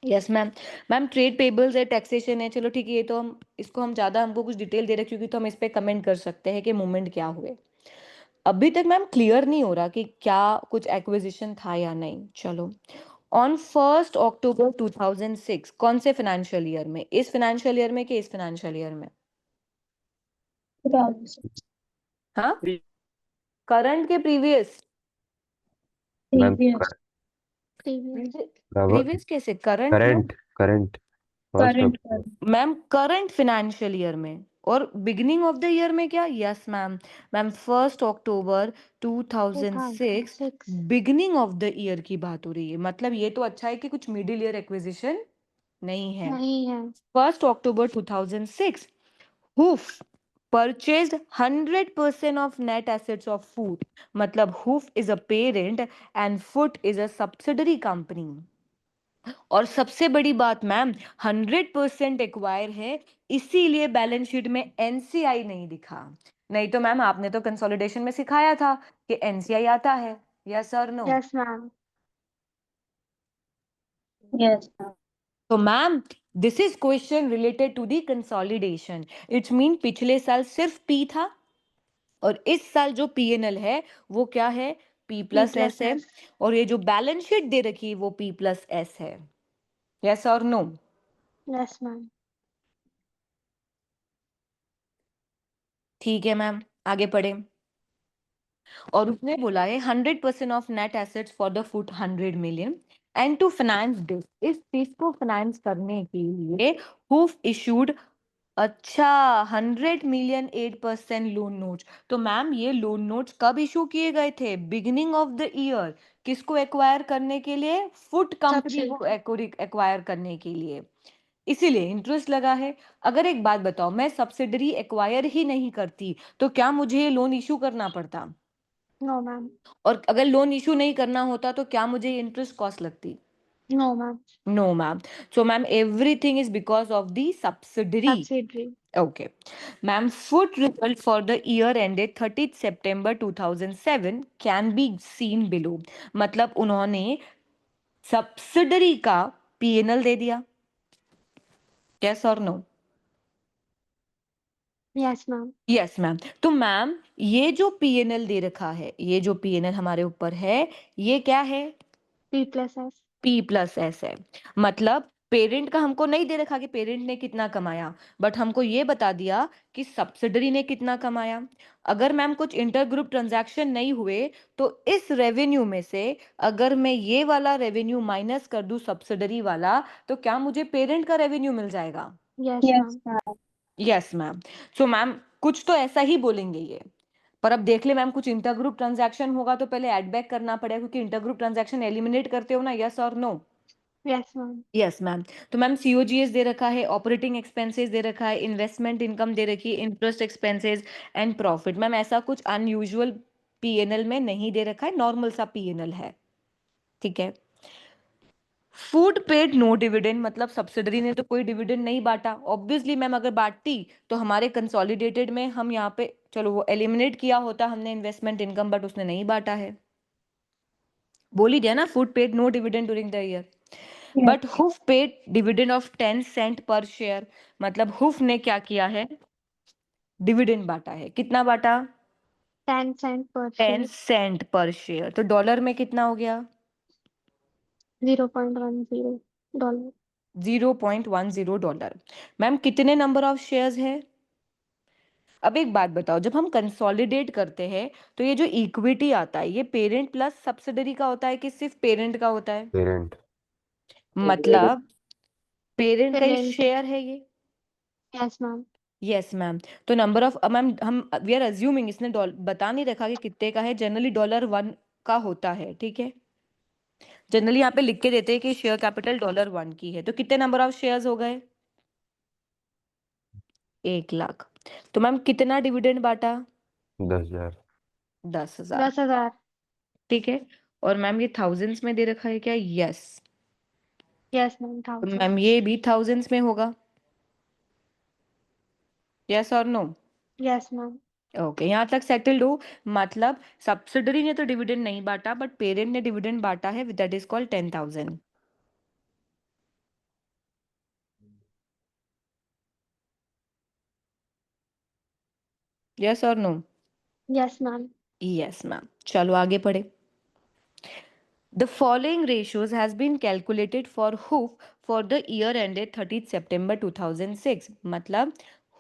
Yes ma'am. Ma'am trade payables है, टैक्सेशन है, चलो ठीक है, ये तो हम इसको हम ज्यादा हमको कुछ डिटेल दे रहे क्योंकि तो हम इस पे कमेंट कर सकते हैं कि मूवमेंट क्या हुए। अभी तक मैम क्लियर नहीं हो रहा कि क्या कुछ एक्विजिशन था या नहीं, चलो। ऑन 1 अक्टूबर 2006 कौन से फाइनेंशियल ईयर में, इस फाइनेंशियल ईयर में कि इस फाइनेंशियल ईयर में? हाँ, करंट के प्रीवियस? Ma'am Previous. प्रीवियस कैसे, current no? Current current first current of ma'am current financial year में, और बिगिनिंग ऑफ द ईयर में क्या? Yes ma'am. मैम 1 अक्टूबर 2006 2006. बिगिनिंग ऑफ द ईयर की बात हो रही है, मतलब ये तो अच्छा है कि कुछ मिडिल ईयर एक्विजिशन नहीं है। नहीं है. 1 अक्टूबर 2006 Hoof purchased 100% of net assets of Foot, मतलब Hoof is a parent and Foot is a subsidiary company, और सबसे बड़ी बात मैम 100% एक्वायर है, इसीलिए बैलेंस शीट में एनसीआई नहीं दिखा। नहीं तो मैम आपने तो कंसोलिडेशन में सिखाया था कि एनसीआई आता है। यस और नो? Yes, ma'am. यस तो ma'am this is question related to the consolidation. It's mean पिछले साल सिर्फ पी था और इस साल जो पीएनएल है वो क्या है? P P plus plus S है। S. और ये जो बैलेंस शीट दे रखी है वो पी प्लस एस है। यस और नो? Yes, ma'am. ठीक है मैम, आगे पढ़े। और उसने बोला है 100% of net assets for the foot 100 million and to finance this, इस चीज को फाइनेंस करने के लिए हुफ इशूड, अच्छा 100 मिलियन 8% लोन नोट्स। तो मैम ये लोन नोट्स कब इशू किए गए थे? Beginning of the year. किसको एक्वायर करने के लिए? फुट कंपनी को एक्वायर करने के लिए, इसीलिए इंटरेस्ट लगा है। अगर एक बात बताओ, मैं सब्सिडरी एक्वायर ही नहीं करती तो क्या मुझे ये लोन इशू करना पड़ता? No, ma'am. और अगर लोन इशू नहीं करना होता तो क्या मुझे इंटरेस्ट कॉस्ट लगती? No, ma'am. No ma'am. So ma'am everything is because of the subsidiary. Subsidiary. Okay. Ma'am, food result for the year ended 30th September 2007 can be seen below. मतलब उन्होंने subsidiary का पीएनएल दे दिया। Yes और no? Yes, ma'am. Yes ma'am. तो ma'am ये जो PNL दे रखा है, ये जो पीएनएल हमारे ऊपर है, ये क्या है? P plus S. P plus S है। मतलब पेरेंट का हमको नहीं दे रखा कि पेरेंट ने कितना कमाया, बट हमको ये बता दिया कि सब्सिडरी ने कितना कमाया। अगर मैम कुछ इंटर ग्रुप ट्रांजैक्शन नहीं हुए तो इस रेवेन्यू में से अगर मैं ये वाला रेवेन्यू माइनस कर दूं सब्सिडरी वाला, तो क्या मुझे पेरेंट का रेवेन्यू मिल जाएगा? Yes, yes ma'am. Yes ma'am. So ma'am कुछ तो ऐसा ही बोलेंगे ये, पर अब देख ले मैम कुछ इंटर ग्रुप ट्रांजैक्शन होगा तो पहले ऐड बैक करना पड़ेगा, क्योंकि इंटर ग्रुप ट्रांजैक्शन एलिमिनेट करते हो ना। यस और no? Yes, ma'am. Yes ma'am. तो मैम सीओजीएस दे रखा है, ऑपरेटिंग एक्सपेंसेस दे रखा है, इन्वेस्टमेंट इनकम दे रखी है, interest expenses and profit. Ma'am ऐसा कुछ अनयूजुअल पीएनएल में नहीं दे रखा है, नॉर्मल सा पीएनएल है। ठीक है। फूड पेड नो डिविडेंड, मतलब सब्सिडरी ने तो कोई डिविडेंड नहीं बांटा। ऑब्वियसली मैम अगर बांटती तो हमारे कंसोलिडेटेड में हम यहाँ पे चलो वो एलिमिनेट किया होता हमने इन्वेस्टमेंट इनकम, बट उसने नहीं बांटा है। बोल ही दिया ना, food paid no dividend during the year. But Huff paid dividend of 10 cent per share, मतलब हुफ ने क्या किया है? डिविडेंड बांटा है। कितना बांटा? 10 cent per 10 share. Saint per share. तो डॉलर में कितना हो गया? 0.10 dollar. 0.10 डॉलर। मैम कितने नंबर ऑफ शेयर्स है? अब एक बात बताओ, जब हम कंसोलिडेट करते हैं तो ये जो इक्विटी आता है ये पेरेंट प्लस सब्सिडरी का होता है कि सिर्फ पेरेंट का होता है? पेरेंट। मतलब पेरेंट का ही Parent. शेयर है ये। Yes, ma'am. Yes ma'am. तो नंबर ऑफ मैम हम वी आर अज्यूमिंग, इसने बता नहीं रखा कि कितने का है, जनरली $1 का होता है। ठीक है, जनरली यहाँ पे लिख के देते हैं कि शेयर कैपिटल $1 की है। तो कितने नंबर ऑफ शेयर्स हो गए? 1 लाख। तो मैम कितना डिविडेंड बांटा? 10,000। 10,000। 10,000. ठीक है। और मैम ये थाउजेंड्स में दे रखा है क्या? यस। Yes, ma'am. तो 1,000. मैम ये भी थाउजेंड्स में होगा। यस और नो? Yes, ma'am. ओके, यहाँ तक सेटल्ड हो। मतलब सब्सिडरी ने तो डिविडेंड नहीं बांटा बट पेरेंट ने डिविडेंड बांटा है, दैट इज कॉल्ड 10,000। यस और no? Yes, ma'am. Yes ma'am. चलो आगे पढ़े। The following ratios has been calculated for hoof for the year ended 30th September 2006। मतलब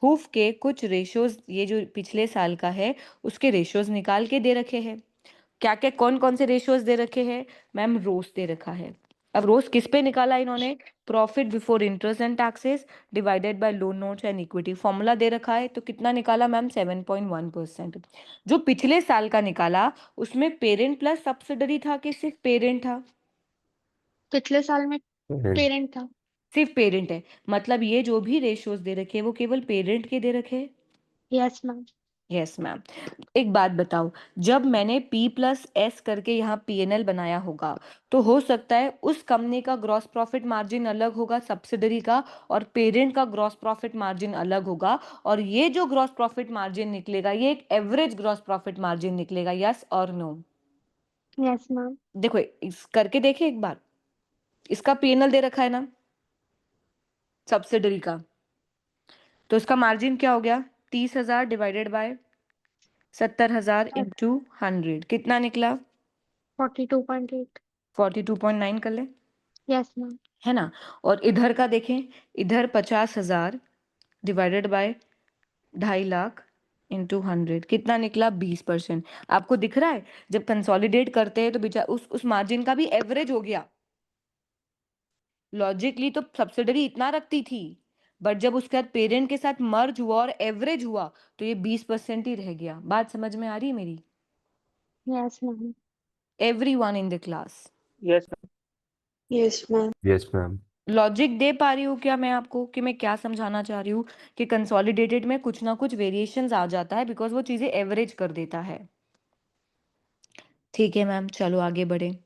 hoof के कुछ रेशियोज, ये जो पिछले साल का है उसके रेशियोज निकाल के दे रखे हैं। क्या क्या कौन कौन से रेशियोज दे रखे हैं? मैम रोज दे रखा है। अब रोज किस पे निकाला इन्होंने? Profit before interest and taxes divided by loan notes and equity. Formula दे रखा है तो कितना निकाला मैम? 7.1%। जो पिछले साल का निकाला उसमें पेरेंट प्लस सब्सिडरी था कि सिर्फ पेरेंट था? पिछले साल में पेरेंट। पेरेंट था. सिर्फ पेरेंट है। मतलब ये जो भी रेशियोज दे रखे हैं वो केवल पेरेंट के दे रखे हैं। Yes, ma'am. Yes ma'am. एक बात बताओ, जब मैंने P+S करके यहाँ P&L बनाया होगा तो हो सकता है उस कंपनी का ग्रॉस प्रॉफिट मार्जिन अलग होगा सब्सिडरी का, और पेरेंट का ग्रॉस प्रॉफिट मार्जिन अलग होगा, और ये जो ग्रॉस प्रॉफिट मार्जिन निकलेगा ये एक एवरेज ग्रॉस प्रॉफिट मार्जिन निकलेगा। यस और नो? Yes ma'am. देखो इस करके देखे एक बार, इसका P&L दे रखा है ना सब्सिडरी का, तो इसका मार्जिन क्या हो गया? 30,000 डिवाइडेड बाय 70,000 इंटू 100 कितना निकला? 42.8। 42.9 कर ले, यस मैम। है ना। और इधर का देखें, इधर 50,000 डिवाइडेड बाय 2.5 लाख इंटू 100 कितना निकला? 20%। आपको दिख रहा है जब कंसोलिडेट करते हैं तो बेचारा उस मार्जिन का भी एवरेज हो गया। लॉजिकली तो सब्सिडरी इतना रखती थी, बट जब उसके बाद पेरेंट के साथ मर्ज हुआ और एवरेज हुआ तो ये 20% ही रह गया। बात समझ में आ रही है मेरी? Yes ma'am. Everyone in the class? Yes yes ma'am. Yes, ma'am. Logic दे पा रही हूँ क्या मैं आपको कि मैं क्या समझाना चाह रही हूँ? कि कंसोलिडेटेड में कुछ ना कुछ वेरिएशंस आ जाता है बिकॉज वो चीजें एवरेज कर देता है। ठीक है मैम, चलो आगे बढ़े।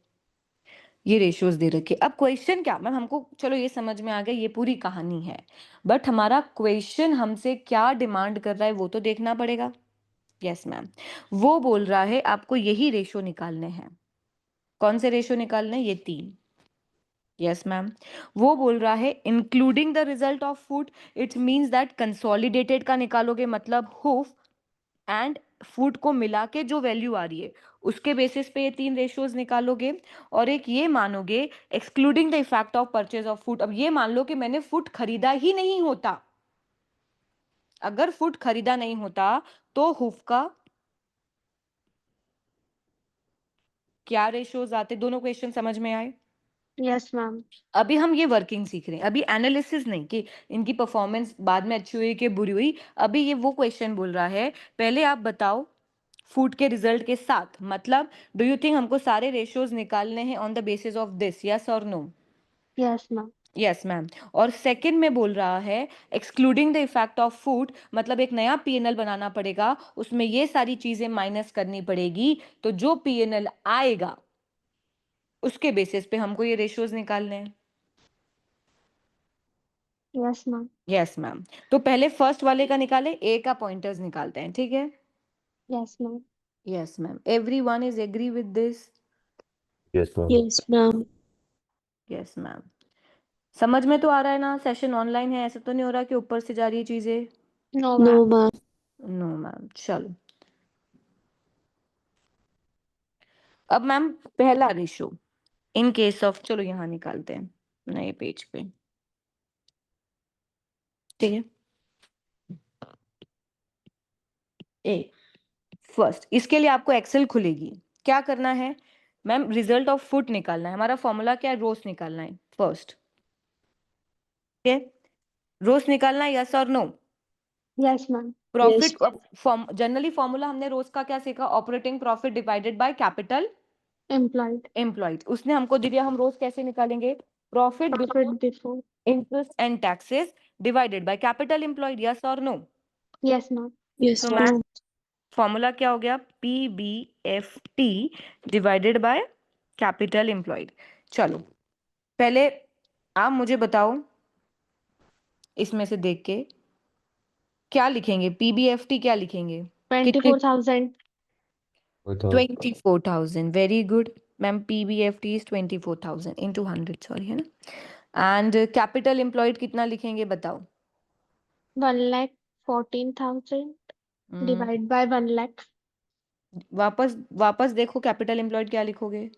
ये रेशियोज दे रखे, अब क्वेश्चन क्या मैम हमको, चलो ये समझ में आ गया, ये पूरी कहानी है, बट हमारा क्वेश्चन हमसे क्या डिमांड कर रहा है वो तो देखना पड़ेगा। यस मैम, वो बोल रहा है आपको यही रेशियो निकालने हैं। कौन से रेशियो निकालने हैं? ये 3। यस मैम, वो बोल रहा है including the result of food, it means that consolidated का निकालोगे मतलब हुफ एंड फूड को मिला के जो वैल्यू आ रही है उसके बेसिस पे ये 3 रेशियोज निकालोगे। और एक ये मानोगे excluding the effect of purchase of food. अब ये मान लो कि मैंने फूड खरीदा ही नहीं होता, अगर फूड खरीदा नहीं होता तो हुफ का क्या रेशियोज आते? दोनों क्वेश्चन समझ में आए? Yes ma'am. अभी हम ये वर्किंग सीख रहे हैं, अभी एनालिसिस नहीं कि इनकी परफॉर्मेंस बाद में अच्छी हुई कि बुरी हुई। अभी ये वो क्वेश्चन बोल रहा है, पहले आप बताओ फूड के रिजल्ट के साथ, मतलब डू यू थिंक हमको सारे रेशियोज निकालने हैं on the basis of this? Yes और no? Yes ma'am. Yes ma'am. और सेकंड में बोल रहा है excluding the effect of food, मतलब एक नया P&L बनाना पड़ेगा, उसमें ये सारी चीजें माइनस करनी पड़ेगी, तो जो P&L आएगा उसके बेसिस पे हमको ये रेशियोज निकालने हैं। Yes ma'am. यस मैम, तो पहले फर्स्ट वाले का निकाले, ए का पॉइंटर्स निकालते हैं, ठीक है? Yes ma'am. Yes ma'am, everyone is agree with this? Yes, ma'am. Yes ma'am. Yes ma'am, समझ में तो आ रहा है ना? सेशन ऑनलाइन है, ऐसा तो नहीं हो रहा कि ऊपर से जा रही है चीजें? No no ma'am. Ma'am. No ma'am, चलो। अब मैम पहला रेशो इन केस ऑफ, चलो यहाँ निकालते हैं नए पेज पे, ठीक है? ए फर्स्ट, इसके लिए आपको एक्सेल खुलेगी। क्या करना है मैम? रिजल्ट ऑफ फूड निकालना है। हमारा फॉर्मूला क्या है? रोस निकालना है फर्स्ट, ठीक है? रोस निकालना है, यस और no? Yes ma'am. Profit generally formula हमने रोज का क्या सीखा? Operating profit divided by capital employed. Employed. उसने हमको दिया, हम रोज कैसे निकालेंगे? Profit profit before. Interest and taxes divided by capital employed. Yes और नो? Yes ma'am. यस तो मैम। फॉर्मूला क्या हो गया? PBFT divided by capital employed. चलो पहले आप मुझे बताओ इसमें से देख के क्या लिखेंगे? PBFT क्या लिखेंगे? कितने? 24,000। 24,000। Very good ma'am, PBFT is 24,000 into 100, sorry, है ना? एंड कैपिटल एम्प्लॉयड कितना लिखेंगे बताओ? 1,14,000 डिवाइड बाय 1 लाख। वापस वापस देखो, कैपिटल एम्प्लॉयड क्या लिखोगे?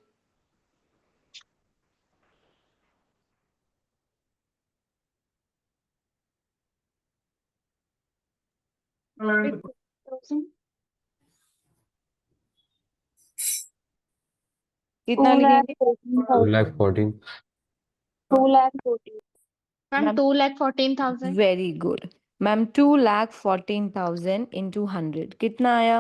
कितना लिखेंगे? 2,14,000. 2,14,000। Ma'am ma'am 2,14,000। Very good ma'am, 2,14,000 into 100 कितना आया?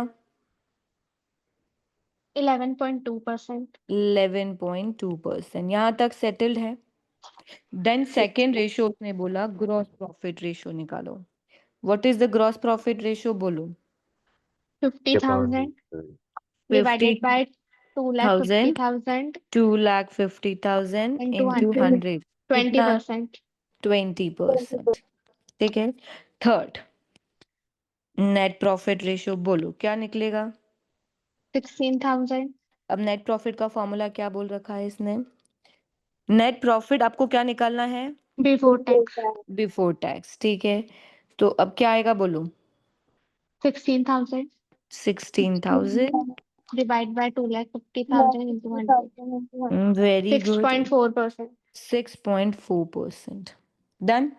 11.2%। 11.2%। यहाँ तक सेटल्ड है। देन सेकेंड रेशियो उसने बोला ग्रॉस प्रॉफिट रेशियो निकालो। What is the gross profit ratio? बोलो। 50,000 50,000 divided by 2,50,000 2,50,000 into into 100. 100 कितना 20%. 20%। ठीक है। थर्ड, नेट प्रॉफिट रेशियो बोलो क्या निकलेगा। 16,000 अब नेट प्रॉफिट का फॉर्मूला क्या बोल रखा है इसने। नेट प्रॉफिट आपको क्या निकालना है before tax. Before tax. ठीक है, तो अब क्या आएगा बोलो। 16,000 16,000। divided by 2,50,000 into 100. Very good. 6.4%. 6.4%। Done.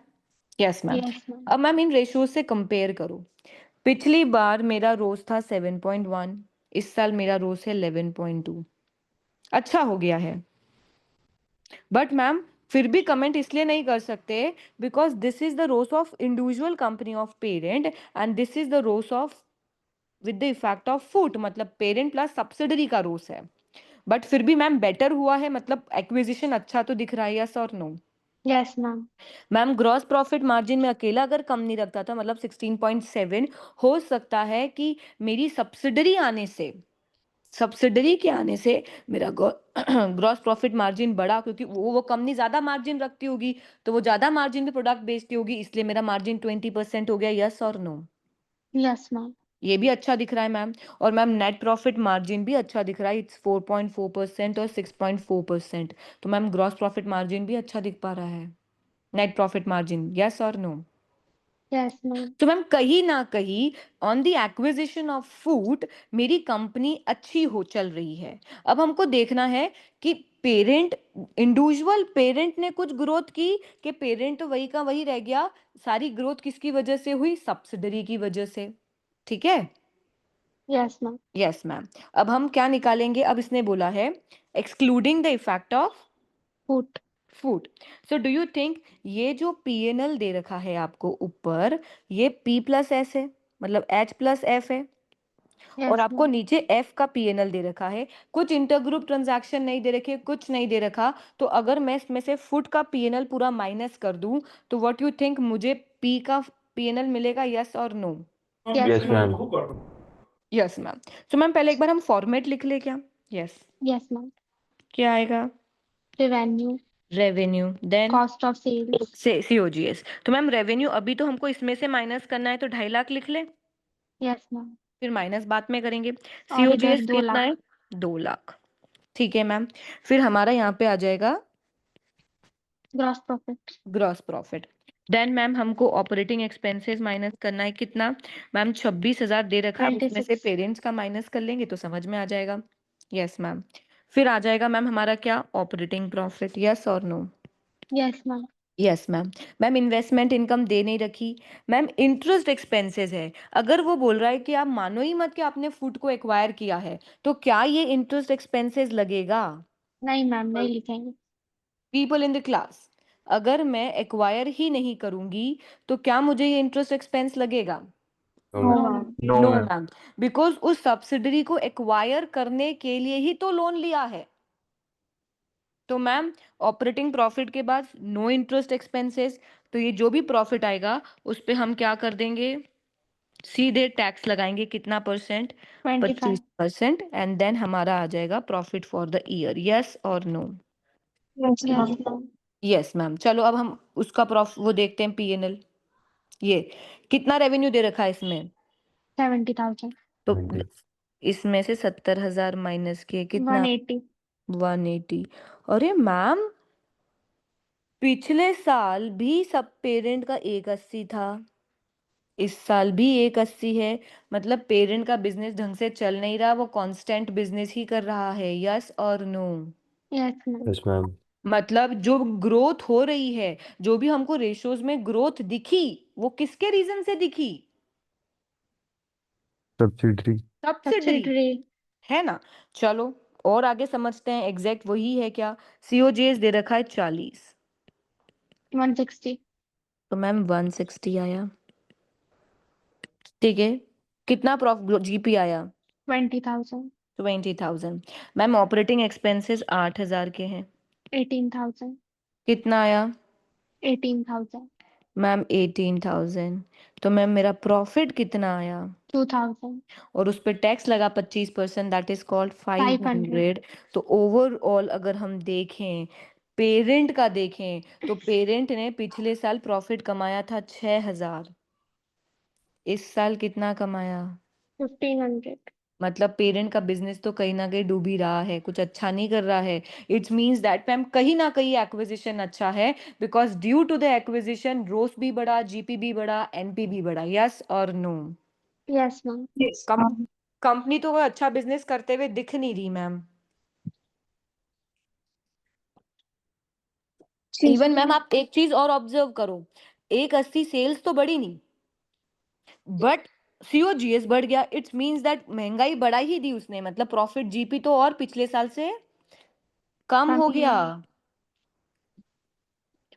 Yes ma'am. Yes, ma'am. अब मैम इन रेशियो से कंपेयर करो। पिछली बार मेरा रोज था 7.1, इस साल मेरा रोज है 11.2। अच्छा हो गया है। बट मैम फिर भी कमेंट इसलिए नहीं कर सकते because this is the ROCE of individual company of parent and this is the ROCE of with the effect of foot, मतलब पेरेंट प्लस सब्सिडरी का रोस है। बट फिर भी मैम बेटर हुआ है, मतलब एक्विजिशन अच्छा तो दिख रहा है, यस और no. Yes, ma'am. Ma'am gross profit margin में अकेला अगर कम नहीं रखता था, मतलब 16.7, हो सकता है कि मेरी सब्सिडरी के आने से मेरा ग्रॉस प्रॉफिट मार्जिन बढ़ा, क्योंकि वो कंपनी ज्यादा मार्जिन रखती होगी तो वो ज्यादा मार्जिन पे प्रोडक्ट बेचती होगी, इसलिए मेरा मार्जिन 20% हो गया, यस और नो। Yes, ma'am. ये भी अच्छा दिख रहा है मैम। और मैम नेट प्रॉफिट मार्जिन भी अच्छा दिख रहा है, इट्स 4.4% और 6.4%। तो मैम ग्रॉस प्रॉफिट मार्जिन भी अच्छा दिख पा रहा है, नेट प्रॉफिट मार्जिन, यस और नो। Yes, ma'am. तो मैम कहीं ना कहीं on the acquisition of food मेरी कंपनी अच्छी हो चल रही है। अब हमको देखना है कि पेरेंट, इंडिविजुअल पेरेंट ने कुछ ग्रोथ की कि पेरेंट तो वही का वही रह गया, सारी ग्रोथ किसकी वजह से हुई, सब्सिडरी की वजह से। ठीक है। Yes, ma'am. Yes ma'am. अब हम क्या निकालेंगे, अब इसने बोला है excluding the effect of Food. Food. So do you think ये जो पीएनएल दे रखा है आपको ऊपर, ये P प्लस एस है, मतलब H प्लस एफ है, और Yes, आपको ma'am. नीचे F का पीएनएल दे रखा है, कुछ इंटरग्रुप ट्रांजैक्शन नहीं दे रखे, कुछ नहीं दे रखा। तो अगर मैं इसमें से फूड का पीएनएल पूरा माइनस कर दूं तो व्हाट यू थिंक, मुझे P का पीएनएल मिलेगा, यस और no. Yes, Yes, ma'am. ma'am. Yes ma'am. तो मैम पहले एक बार हम फॉर्मेट लिख ले क्या। यस। Yes, ma'am. क्या आएगा, Revenue. Revenue, then Cost of sales. से सीओजीएस। तो मैम रेवेन्यू अभी तो हमको इसमें से माइनस करना है, तो 2.5 लाख लिख ले, Yes, ma'am. फिर माइनस बाद में करेंगे। और इधर सीओजीएस 2 कितना लाख. है, 2 लाख। ठीक है मैम। फिर हमारा यहाँ पे आ जाएगा Gross profit. Gross profit. Then ma'am हमको ऑपरेटिंग एक्सपेंसेस माइनस करना है, कितना मैम 26,000 दे रखा है, अब उसमें से 26. पेरेंट्स का माइनस कर लेंगे तो समझ में आ जाएगा। Yes ma'am. फिर आ जाएगा मैम हमारा क्या, ऑपरेटिंग प्रॉफिट, यस और no. Yes, ma'am. Yes ma'am. Ma'am investment income दे नहीं रखी। मैम इंटरेस्ट एक्सपेंसेस है, अगर वो बोल रहा है कि आप मानो ही मत कि आपने फूड को एक्वायर किया है, तो क्या ये इंटरेस्ट एक्सपेंसेस लगेगा। नहीं मैम, नहीं लिखेंगे. पीपल इन द क्लास, अगर मैं एक्वायर ही नहीं करूंगी तो क्या मुझे ये इंटरेस्ट एक्सपेंस लगेगा। No, No, ma'am. ma'am. No, no ma'am. Ma'am, because उस सब्सिडरी को एक्वायर करने के लिए ही तो लोन लिया है। तो मैम ऑपरेटिंग प्रॉफिट के बाद नो इंटरेस्ट एक्सपेंसेस, तो ये जो भी प्रॉफिट आएगा उस पे हम क्या कर देंगे, सीधे टैक्स लगाएंगे, कितना परसेंट, 25. 25%, एंड देन हमारा आ जाएगा profit for the year, yes और no. Yes, Yes, ma'am. ma'am. Yes ma'am. चलो अब हम उसका वो देखते हैं पीएनएल। ये कितना रेवेन्यू दे रखा है इसमें, 70,000. तो 20. इसमें से 70,000 माइनस किए कितना, 180. 180। अरे मैम पिछले साल भी सब पेरेंट का 180 था, इस साल भी 180 है, मतलब पेरेंट का बिजनेस ढंग से चल नहीं रहा, वो कांस्टेंट बिजनेस ही कर रहा है, यस और no. Yes, ma'am. Yes, ma'am. मतलब जो ग्रोथ हो रही है, जो भी हमको रेशियोज में ग्रोथ दिखी, वो किसके रीजन से दिखी, Subsidiary. Subsidiary, Subsidiary. है ना। चलो और आगे समझते हैं, एग्जैक्ट वही है क्या। सीओजेस दे रखा है 40, 160. तो मैम 160 आया। ठीक है, कितना प्रॉफिट जीपी आया, 20,000. 20,000। मैम ऑपरेटिंग एक्सपेंसेस 8,000 के हैं, 18,000. कितना आया, 18,000. मैम 18,000। तो मैम मेरा प्रॉफिट कितना आया? 2,000. और उस पे टैक्स लगा 25%, दैट इज कॉल्ड 500. 500। तो ओवरऑल अगर हम देखें, पेरेंट का देखें, तो पेरेंट ने पिछले साल प्रॉफिट कमाया था 6,000। इस साल कितना कमाया? 1,500. मतलब पेरेंट का बिजनेस तो कहीं ना कहीं डूब ही रहा है, कुछ अच्छा नहीं कर रहा है। इट्स मीन्स दैट मैम कहीं ना कहीं एक्विजिशन अच्छा है, because due to the acquisition growth भी बढ़ा, जीपी भी बढ़ा, एनपी भी बढ़ा। यस और no? Yes, ma'am. Yes, ma'am. Company तो कोई अच्छा बिजनेस करते हुए दिख नहीं रही मैम। जी इवन मैम आप एक चीज और ऑब्जर्व करो, 180 सेल्स तो बढ़ी नहीं, बट सीओजीएस बढ़ गया। इट्स मीन्स दैट महंगाई बढ़ा ही दी उसने, मतलब प्रॉफिट जीपी तो और पिछले साल से कम कम हो ही गया। है।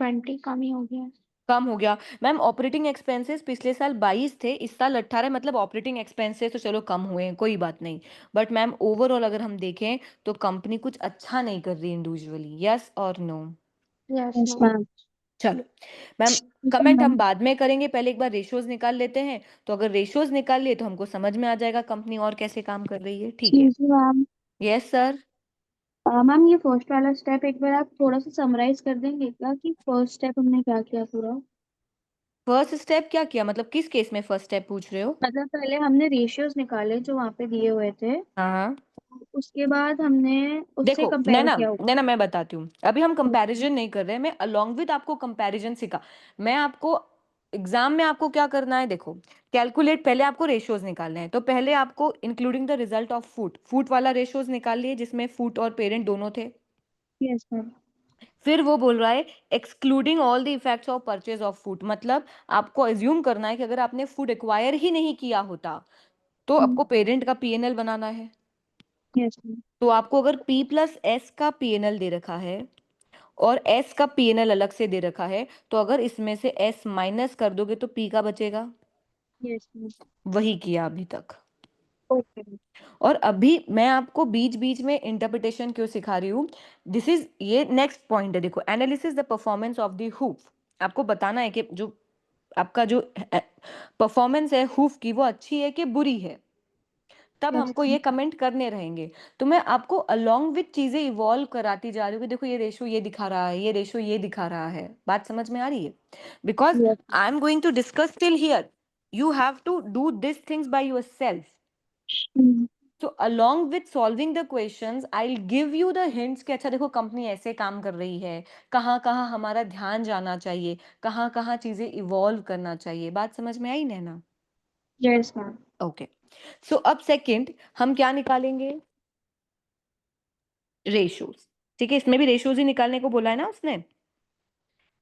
20 कम ही हो गया. कम हो गया मैम। ऑपरेटिंग एक्सपेंसेस पिछले साल 22 थे, इस साल 18, मतलब ऑपरेटिंग एक्सपेंसेस तो चलो कम हुए हैं, कोई बात नहीं। बट मैम ओवरऑल अगर हम देखें तो कंपनी कुछ अच्छा नहीं कर रही इंडिविजुअली। यस और no? Yes, yes, ma'am. ma'am. चलो मैम, ठीक है कमेंट हम मैम। बाद में करेंगे, पहले एक बार रेशियोज निकाल लेते हैं। तो अगर रेशियोज निकाल लिए तो हमको समझ में आ जाएगा कंपनी और कैसे काम कर रही है। ठीक है? जी मैम। Yes sir. मैम ये फर्स्ट वाला स्टेप एक बार आप थोड़ा सा समराइज कर देंगे क्या कि फर्स्ट स्टेप हमने क्या किया पूरा? फर्स्ट स्टेप क्या किया, मतलब किस केस में फर्स्ट स्टेप पूछ रहे हो? मतलब पहले हमने रेशियोज निकाले जो वहाँ पे दिए हुए थे, हाँ हाँ। उसके बाद हमने उससे देखो कंपेयर नैना, किया। नैना मैं बताती हूँ, अभी हम कंपैरिजन नहीं कर रहे हैं, मैं अलोंग विद आपको कंपैरिजन सिखा। मैं आपको एग्जाम में आपको क्या करना है, देखो कैलकुलेट, पहले आपको रेशियोज निकालने हैं। तो पहले आपको including the result of food, food वाला रेशियोज निकाल लिए जिसमें फूड और पेरेंट दोनों थे। Yes ma'am. फिर वो बोल रहा है excluding all the effects of purchase of food, मतलब आपको अज्यूम करना है कि अगर आपने फूड एक्वायर ही नहीं किया होता तो आपको पेरेंट का पीएनएल बनाना है। Yes ma'am. तो आपको अगर P प्लस एस का पीएनएल दे रखा है और S का पीएनएल अलग से दे रखा है, तो अगर इसमें से S माइनस कर दोगे तो P का बचेगा। Yes ma'am. वही किया अभी तक। ओके। और अभी मैं आपको बीच बीच में इंटरप्रिटेशन क्यों सिखा रही हूँ, दिस इज, ये नेक्स्ट पॉइंट है। देखो, analysis the performance of the hoof. आपको बताना है कि जो आपका जो परफॉर्मेंस है हूफ की, वो अच्छी है कि बुरी है, तब यस हमको ये कमेंट करने रहेंगे। तो मैं आपको अलोंग विथ चीजें इवॉल्व कराती जा रही हूँ कि देखो ये रेशो ये दिखा रहा है, ये रेशो ये दिखा रहा है। बात समझ में आ रही है? Because yes. I am going to discuss till here, you have to do this things by yourself. So along with solving the questions, I'll give you the hints कि अच्छा देखो कंपनी ऐसे काम कर रही है, कहाँ कहाँ हमारा ध्यान जाना चाहिए, कहाँ कहाँ चीजें इवॉल्व करना चाहिए। बात समझ में आई Naina? Yes ma'am. Okay. So अब सेकंड हम क्या निकालेंगे? रेशियोज। ठीक है, इसमें भी रेशियोज ही निकालने को बोला है ना उसने।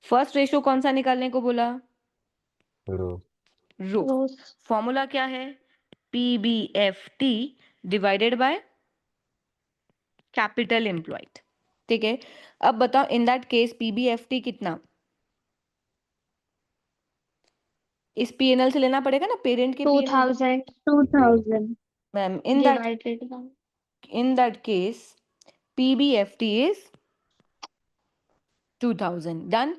फर्स्ट रेशियो कौन सा निकालने को बोला? रो। रो। Rows. फॉर्मूला क्या है? PBFT divided by capital employed. ठीक है, अब बताओ इन दैट केस PBFT कितना? इस पीएनएल से लेना पड़ेगा ना, पेरेंट के PNL. 2,000 2000। Ma'am divided by. in that case PBFT is 2000 done.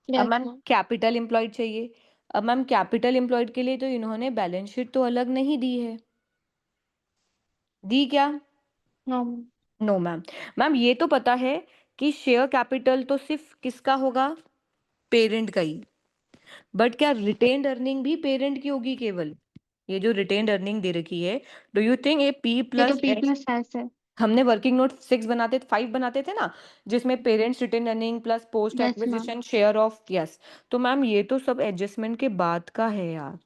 अब Yes, ma'am ma'am. Capital employed चाहिए। अब मैम कैपिटल एम्प्लॉयड के लिए तो इन्होंने बैलेंस शीट तो अलग नहीं दी है, दी क्या? No, ma'am. No ma'am. Ma'am ये तो पता है कि शेयर कैपिटल तो सिर्फ किसका होगा? पेरेंट का ही। बट क्या रिटेन्ड अर्निंग भी पेरेंट की होगी केवल? ये जो रिटेन्ड अर्निंग दे रखी है, डू यू थिंक ये P ये तो plus P S, plus S है. हमने वर्किंग नोट 6 बनाते थे, 5 बनाते थे ना, जिसमें parents retain earning plus post Yes, ma'am. Acquisition share of, yes. तो मैम ये तो सब एडजस्टमेंट के बाद का है यार,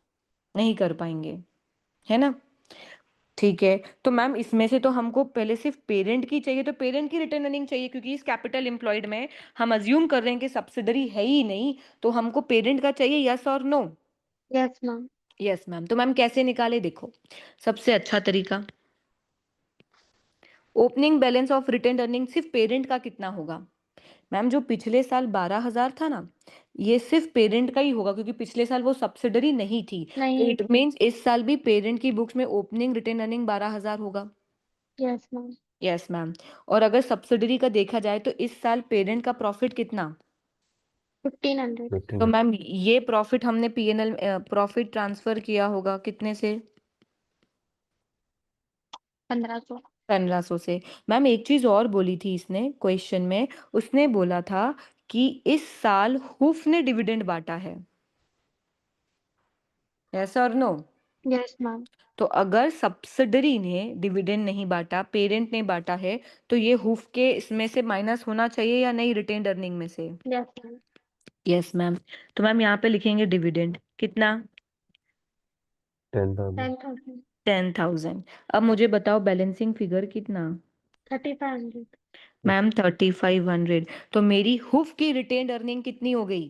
नहीं कर पाएंगे, है ना? ठीक है, तो मैम इसमें से तो हमको पहले सिर्फ पेरेंट की चाहिए, तो पेरेंट की रिटर्न अर्निंग चाहिए, क्योंकि इस कैपिटल एम्प्लॉयड में हम अज्यूम कर रहे हैं कि सब्सिडरी है ही नहीं, तो हमको पेरेंट का चाहिए। यस और no? Yes, ma'am. Yes ma'am. तो मैम कैसे निकाले, देखो सबसे अच्छा तरीका, opening balance of retain earning सिर्फ पेरेंट का कितना होगा? मैम जो पिछले साल 12,000 था ना, ये सिर्फ पेरेंट का ही होगा, क्योंकि पिछले साल वो सब्सिडरी नहीं थी। तो नहीं. इट मीन्स इस साल भी पेरेंट की बुक्स में ओपनिंग रिटेन अर्निंग 12,000 होगा। Yes, ma'am. Yes ma'am. और अगर सब्सिडरी का देखा जाए तो इस साल पेरेंट का प्रॉफिट कितना? 1500 तो 15. मैम ये प्रॉफिट हमने पीएनएल प्रॉफिट ट्रांसफर किया होगा कितने से? 1500 1500 से। मैम एक चीज और बोली थी इसने क्वेश्चन में, उसने बोला था कि इस साल हुफ ने डिविडेंड बांटा है, यस और नो? यस मैम तो अगर सब्सिडरी ने डिविडेंड नहीं बांटा, पेरेंट ने बांटा है, तो ये हुफ के इसमें से माइनस होना चाहिए या नहीं, रिटेन्ड अर्निंग में से? Yes ma'am yes ma'am. तो मैम यहाँ पे लिखेंगे डिविडेंड कितना? 10,000. 10,000 10,000। अब मुझे बताओ बैलेंसिंग फिगर कितना? 3500 मैम 3500। तो मेरी हुफ की रिटेन्ड अर्निंग कितनी हो गई?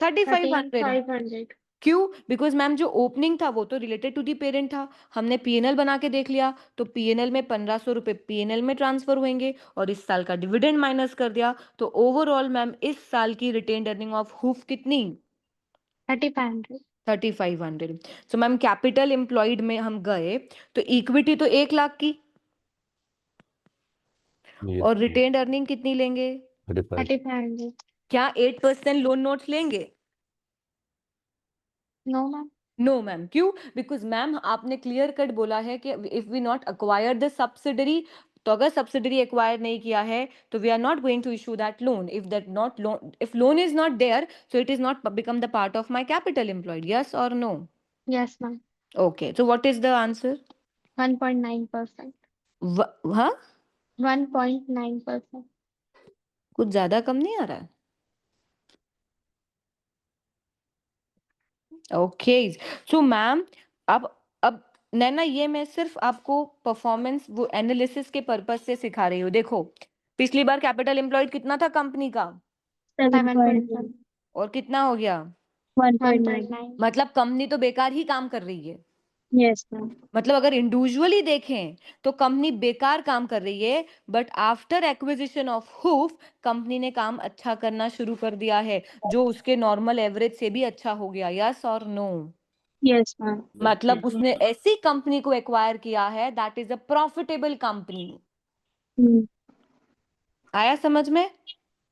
3500। 3500 क्यों? बिकॉज मैम जो ओपनिंग था वो तो रिलेटेड टू दी पेरेंट था, हमने पीएनएल बना के देख लिया, तो पीएनएल में 1500 रुपए पीएनएल में ट्रांसफर होंगे और इस साल का डिविडेंड माइनस कर दिया, तो ओवरऑल मैम इस साल की रिटेन्ड अर्निंग ऑफ हुफ कितनी? 3500 3500। सो मैम कैपिटल एम्प्लॉयड में हम गए तो इक्विटी तो 1 लाख की, Yes. और रिटेन्ड अर्निंग कितनी लेंगे? 35. 3500 क्या 8% लोन नोट्स लेंगे? No ma'am no ma'am. क्यों? बिकॉज मैम आपने क्लियर कट बोला है कि if we not acquire the subsidiary, तो अगर सब्सिडरी एक्वायर नहीं किया है तो we are not going to issue that loan, if that not loan, if loan is not there, so it is not become the part of my capital employed, yes और no? Yes ma'am okay, so what is the answer? 1.9% हाँ, 1.9% कुछ ज्यादा कम नहीं आ रहा है? Okay, so ma'am अब नैना ये मैं सिर्फ आपको परफॉर्मेंस वो एनालिसिस के पर्पस से सिखा रही हूँ। देखो पिछली बार कैपिटल एम्प्लॉयड कितना था कंपनी का, 7.1 और कितना हो गया? 1.9. 1.9 मतलब कंपनी तो बेकार ही काम कर रही है। Yes ma'am. मतलब अगर इंडिविजुअली देखें तो कंपनी बेकार काम कर रही है, but after acquisition of HUF company ने काम अच्छा करना शुरू कर दिया है, जो उसके नॉर्मल एवरेज से भी अच्छा हो गया, यस और नो? Yes ma'am. मतलब उसने ऐसी कंपनी को एक्वायर किया है that is a profitable company. आया समझ में?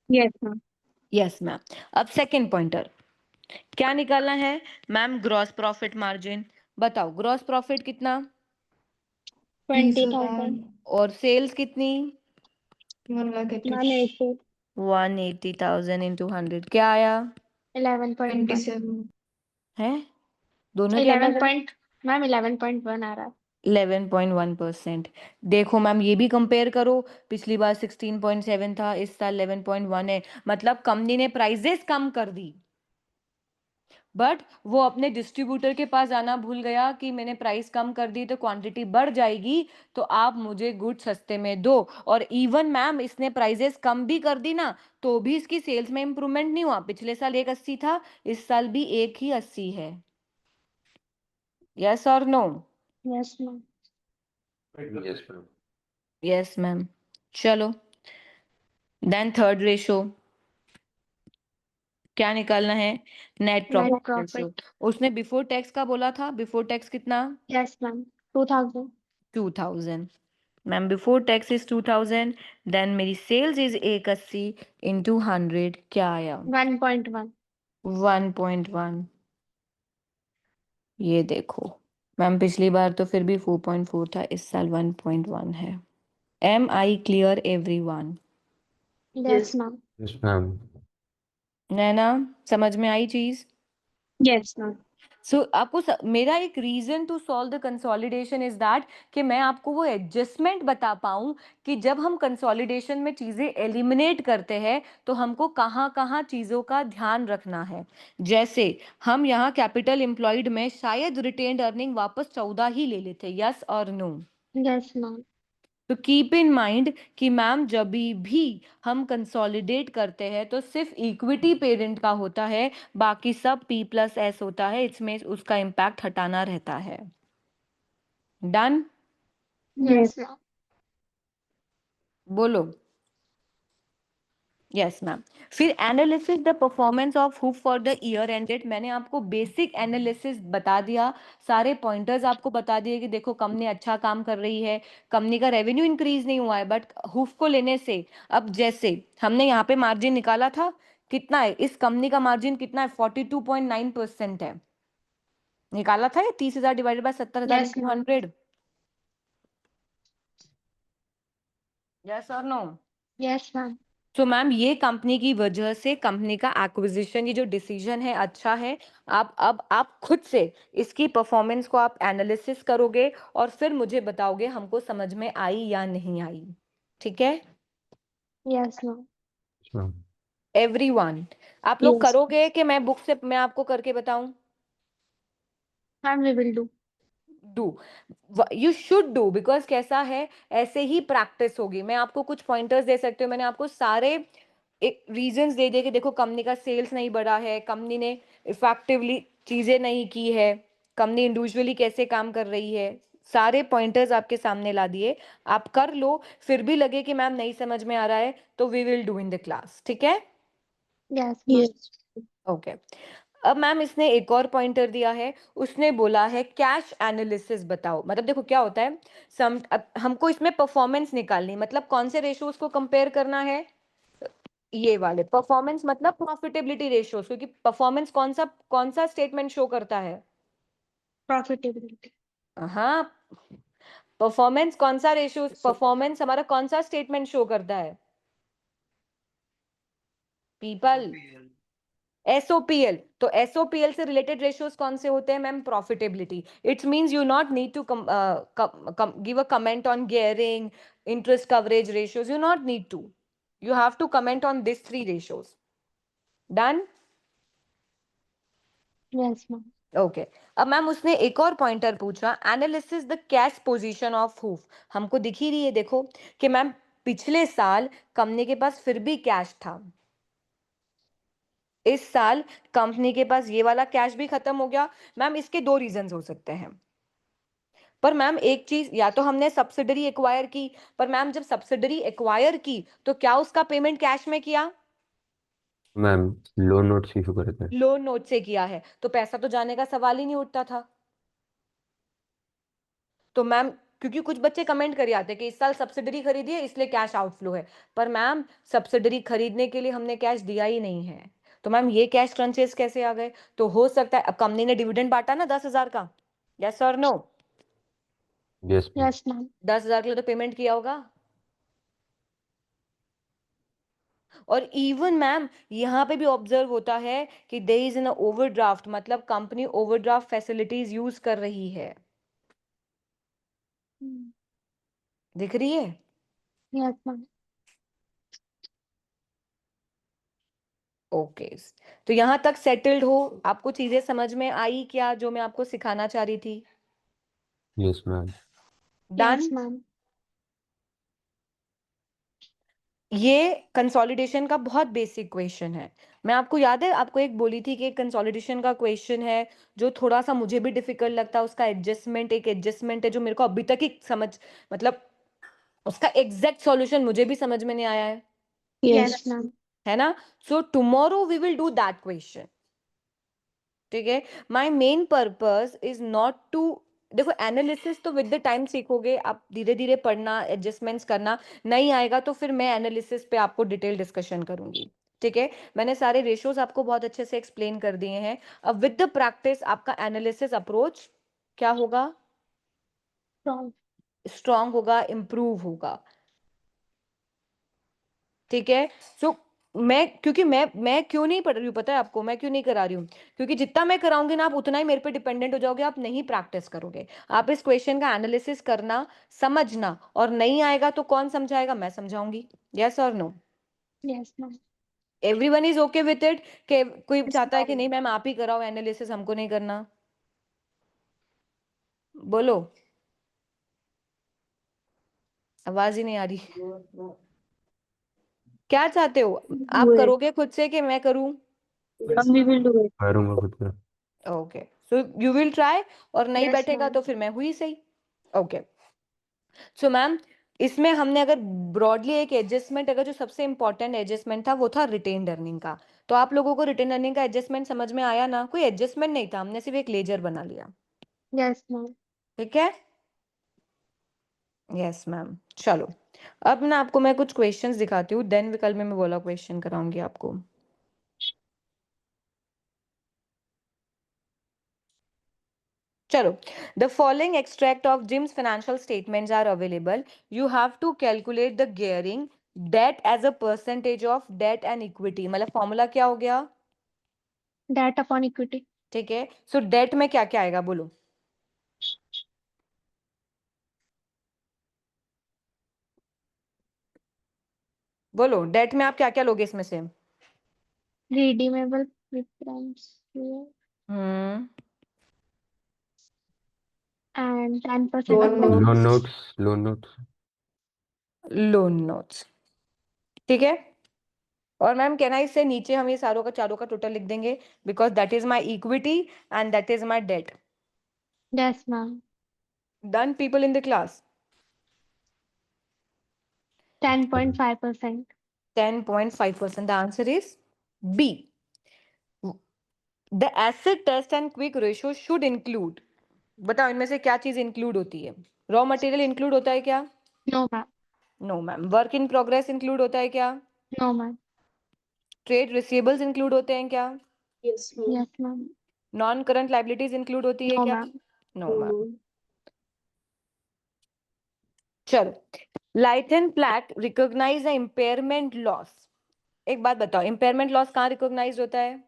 Yes ma'am. Yes ma'am. अब सेकंड पॉइंटर क्या निकालना है? Ma'am gross profit margin. बताओ ग्रॉस प्रॉफिट कितना 20,000 और सेल्स कितनी? 180 180,000 इंटू 100 क्या आया 11.1 है? दोनों के 11 अलग पॉइंट मैम 11.1 आ रहा है 11.1%। देखो मैम ये भी कंपेयर करो, पिछली बार 16.7 था, इस साल 11.1 है, मतलब कंपनी ने प्राइजेस कम कर दी, बट वो अपने डिस्ट्रीब्यूटर के पास आना भूल गया कि मैंने प्राइस कम कर दी तो क्वांटिटी बढ़ जाएगी, तो आप मुझे गुड सस्ते में दो। और इवन मैम इसने प्राइजेस कम भी कर दी ना, तो भी इसकी सेल्स में इंप्रूवमेंट नहीं हुआ। पिछले साल 180 था, इस साल भी 1 ही 80 है, यस और no? Yes ma'am Yes, ma'am. Yes ma'am. चलो देन थर्ड रेशो क्या निकालना है? Net net profit ratio. Profit उसने बिफोर टैक्स का बोला था, बिफोर टैक्स कितना? Yes ma'am 2000 2000। Ma'am before tax is 2000, then मेरी सेल्स इज 180 इंटू 100 क्या आया 1.1 1.1। ये देखो मैम पिछली बार तो फिर भी 4.4 था, इस साल 1.1 है। Am I clear everyone? Yes ma'am Yes, ma'am. Naina समझ में आई चीज? Yes ma'am. सो आपको मेरा एक reason to solve the consolidation is that कि मैं आपको वो एडजस्टमेंट बता पाऊं कि जब हम कंसोलिडेशन में चीजें एलिमिनेट करते हैं तो हमको कहाँ कहाँ चीजों का ध्यान रखना है। जैसे हम यहाँ कैपिटल एम्प्लॉयड में शायद रिटेन्ड अर्निंग वापस 14 ही ले लेते, यस और नो? यस मैम तो कीप इन माइंड कि मैम जब भी हम कंसोलिडेट करते हैं तो सिर्फ इक्विटी पेरेंट का होता है, बाकी सब P प्लस एस होता है, इसमें उसका इम्पैक्ट हटाना रहता है। डन? यस मैम बोलो। Yes ma'am. फिर analysis the performance of Hoop for the year ended, मैंने आपको बेसिक एनालिसिस बता दिया, सारे पॉइंटर्स आपको बता दिए कि देखो कंपनी अच्छा काम कर रही है, कंपनी का रेवेन्यू इंक्रीज नहीं हुआ है, बट हुप को लेने से अब जैसे हमने यहाँ पे मार्जिन निकाला था, कितना है इस कंपनी का मार्जिन, कितना है 42.9% है, निकाला था, ये 30,000 divided by 70,000 Yes, into ma'am. 100। Yes और नो? Yes, ma'am. तो मैम ये कंपनी की वजह से कंपनी का एक्विजिशन, ये जो डिसीजन है अच्छा है। आप खुद से इसकी परफॉर्मेंस को आप एनालिसिस करोगे और फिर मुझे बताओगे हमको समझ में आई या नहीं आई, ठीक है? Yes, ma'am. Ma'am. एवरीवन, आप लोग Yes. करोगे कि मैं बुक से मैं आपको करके बताऊं? Ma'am, we will do. Do, you should do, because कैसा है, ऐसे ही प्रैक्टिस होगी। मैं आपको कुछ पॉइंटर्स दे सकती हूँ, मैंने आपको सारे एक रीजंस दे दिए कि देखो कंपनी का सेल्स नहीं बढ़ा है, कंपनी ने इफेक्टिवली चीजें नहीं की है, कंपनी इंडिविजुअली कैसे काम कर रही है, सारे पॉइंटर्स आपके सामने ला दिए। आप कर लो, फिर भी लगे कि मैम नहीं समझ में आ रहा है तो we will do in the class, ठीक है? Yes, ma'am. Yes. ओके। अब मैम इसने एक और पॉइंटर दिया है, उसने बोला है कैश एनालिसिस बताओ। मतलब देखो क्या होता है, अब हमको इसमें परफॉर्मेंस निकालनी, मतलब कौन से रेशियोज को कंपेयर करना है, ये वाले परफॉर्मेंस मतलब प्रॉफिटेबिलिटी रेशियोज, क्योंकि परफॉर्मेंस कौन सा स्टेटमेंट शो करता है? Profitability. हाँ, परफॉर्मेंस कौन सा रेशियो, परफॉर्मेंस हमारा कौन सा स्टेटमेंट शो करता है? People, SOPL. तो एसओपीएल से रिलेटेड रेशियोज कौन से होते हैं ma'am? Profitability. It's means you not need to give a comment on gearing, interest coverage ratios, you not need to, you have to comment on these three ratios. Done? Yes, ma'am. Okay. अब ma'am उसने एक और pointer पूछा, analysis the cash position of HUF. हमको दिख ही रही है देखो कि मैम पिछले साल कंपनी के पास फिर भी कैश था, इस साल कंपनी के पास ये वाला कैश भी खत्म हो गया। मैम इसके दो रीजंस हो सकते हैं, पर मैम एक चीज, या तो हमने सब्सिडरी एक्वायर की, पर मैम जब सब्सिडरी एक्वायर की तो क्या उसका पेमेंट कैश में किया? मैम लोन नोट्स इशू करे थे। लोन नोट से किया है, तो पैसा तो जाने का सवाल ही नहीं उठता था। तो मैम क्योंकि कुछ बच्चे कमेंट कर आते हैं कि इस साल सब्सिडरी खरीदी है इसलिए कैश आउटफ्लो है, पर मैम सब्सिडरी खरीदने के लिए हमने कैश दिया ही नहीं है, तो मैम ये कैश क्रंचेस कैसे आ गए? तो हो सकता है अब कंपनी ने डिविडेंड बांटा ना 10,000 का, यस और no? Yes ma'am. Yes, ma'am. 10,000 के लिए तो पेमेंट किया होगा। और इवन मैम यहाँ पे भी ऑब्जर्व होता है कि देयर इज एन ओवरड्राफ्ट, मतलब कंपनी ओवरड्राफ्ट फैसिलिटीज यूज कर रही है, Mm. दिख रही है? Yes, ma'am. ओके। तो यहाँ तक सेटल्ड हो? आपको चीजें समझ में आई क्या जो मैं आपको सिखाना चाह रही थी? Yes ma'am. Done? Yes, ma'am. ये कंसोलिडेशन का बहुत बेसिक क्वेश्चन है। मैं आपको याद है आपको एक बोली थी कि एक कंसोलिडेशन का क्वेश्चन है जो थोड़ा सा मुझे भी डिफिकल्ट लगता है, उसका एडजस्टमेंट, एक एडजस्टमेंट है जो मेरे को अभी तक ही समझ, मतलब उसका एग्जैक्ट सॉल्यूशन मुझे भी समझ में नहीं आया है, Yes. Yes, ma'am. है ना? So tomorrow we will do that question, ठीक है? My main purpose is not to, देखो एनालिसिस तो विद द टाइम सीखोगे आप, धीरे धीरे पढ़ना, एडजस्टमेंट्स करना, नहीं आएगा तो फिर मैं एनालिसिस पे आपको डिटेल डिस्कशन करूंगी, ठीक है? मैंने सारे रेशियोज आपको बहुत अच्छे से एक्सप्लेन कर दिए हैं। अब विद द प्रैक्टिस आपका एनालिसिस अप्रोच क्या होगा? Wrong. स्ट्रांग होगा, इम्प्रूव होगा, ठीक है? सो मैं, क्योंकि मैं क्यों नहीं पढ़ रही हूँ पता है आपको, मैं क्यों नहीं करा रही हूँ? क्योंकि जितना मैं कराऊंगी ना आप उतना ही मेरे पे डिपेंडेंट हो जाओगे, आप नहीं प्रैक्टिस करोगे। आप इस क्वेश्चन का एनालिसिस करना, समझना, और नहीं आएगा तो कौन समझाएगा? मैं समझाऊंगी। यस और no? Yes, ma'am. Everyone is okay with it? कि कोई Yes, चाहता है कि ma'am. नहीं मैम आप ही कराओ एनालिसिस, हमको नहीं करना? बोलो, आवाज ही नहीं आ रही। क्या चाहते हो, Do आप it. करोगे खुद से कि मैं करूं? We will do it. करूँगा खुद का। Okay, so you will try, और नहीं Yes, बैठेगा ma'am. तो फिर मैं हुई सही। ओके। सो मैम इसमें हमने अगर ब्रॉडली एक एडजस्टमेंट, अगर जो सबसे इंपॉर्टेंट एडजस्टमेंट था वो था रिटेन अर्निंग का। तो आप लोगों को रिटेन अर्निंग का एडजस्टमेंट समझ में आया ना? कोई एडजस्टमेंट नहीं था, हमने सिर्फ एक लेजर बना लिया। Yes, ma'am. ठीक है? Yes ma'am. चलो अब ना आपको मैं कुछ क्वेश्चंस दिखाती हूँ, देन विकल्प में मैं बोला क्वेश्चन कराऊंगी आपको। चलो, the following extract of Jim's financial statements are available, you have to calculate the gearing debt as a percentage of debt and equity. मतलब फॉर्मूला क्या हो गया? Debt upon equity. ठीक है, सो डेट में क्या क्या आएगा बोलो? बोलो, डेट में आप क्या क्या लोगे इसमें से? Redeemable preference share hmm, and 10% loan of loan notes, notes, loan notes. Loan notes. ठीक है, और मैम कहना इससे नीचे हम ये सारों का चारों का टोटल लिख देंगे, because that is my equity and that is my debt. Yes, ma'am. Done people in the class? 10.5%. 10.5%, the answer is B. The asset test and quick ratio should include, बताओ इनमें से क्या चीज इंक्लूड होती है? Raw material include होता है क्या? No, ma'am. No ma'am. Work in progress include होता है क्या? No, ma'am. Trade receivables include होते हैं क्या? Yes, ma'am. Yes, ma'am. Non current liabilities include होती है No, क्या? ma'am. No ma'am. चलो, लाइथन प्लैक रिकॉग्नाइज द इम्पेयरमेंट लॉस। एक बात बताओ, इम्पेयरमेंट लॉस कहाँ रिकॉग्नाइज होता है?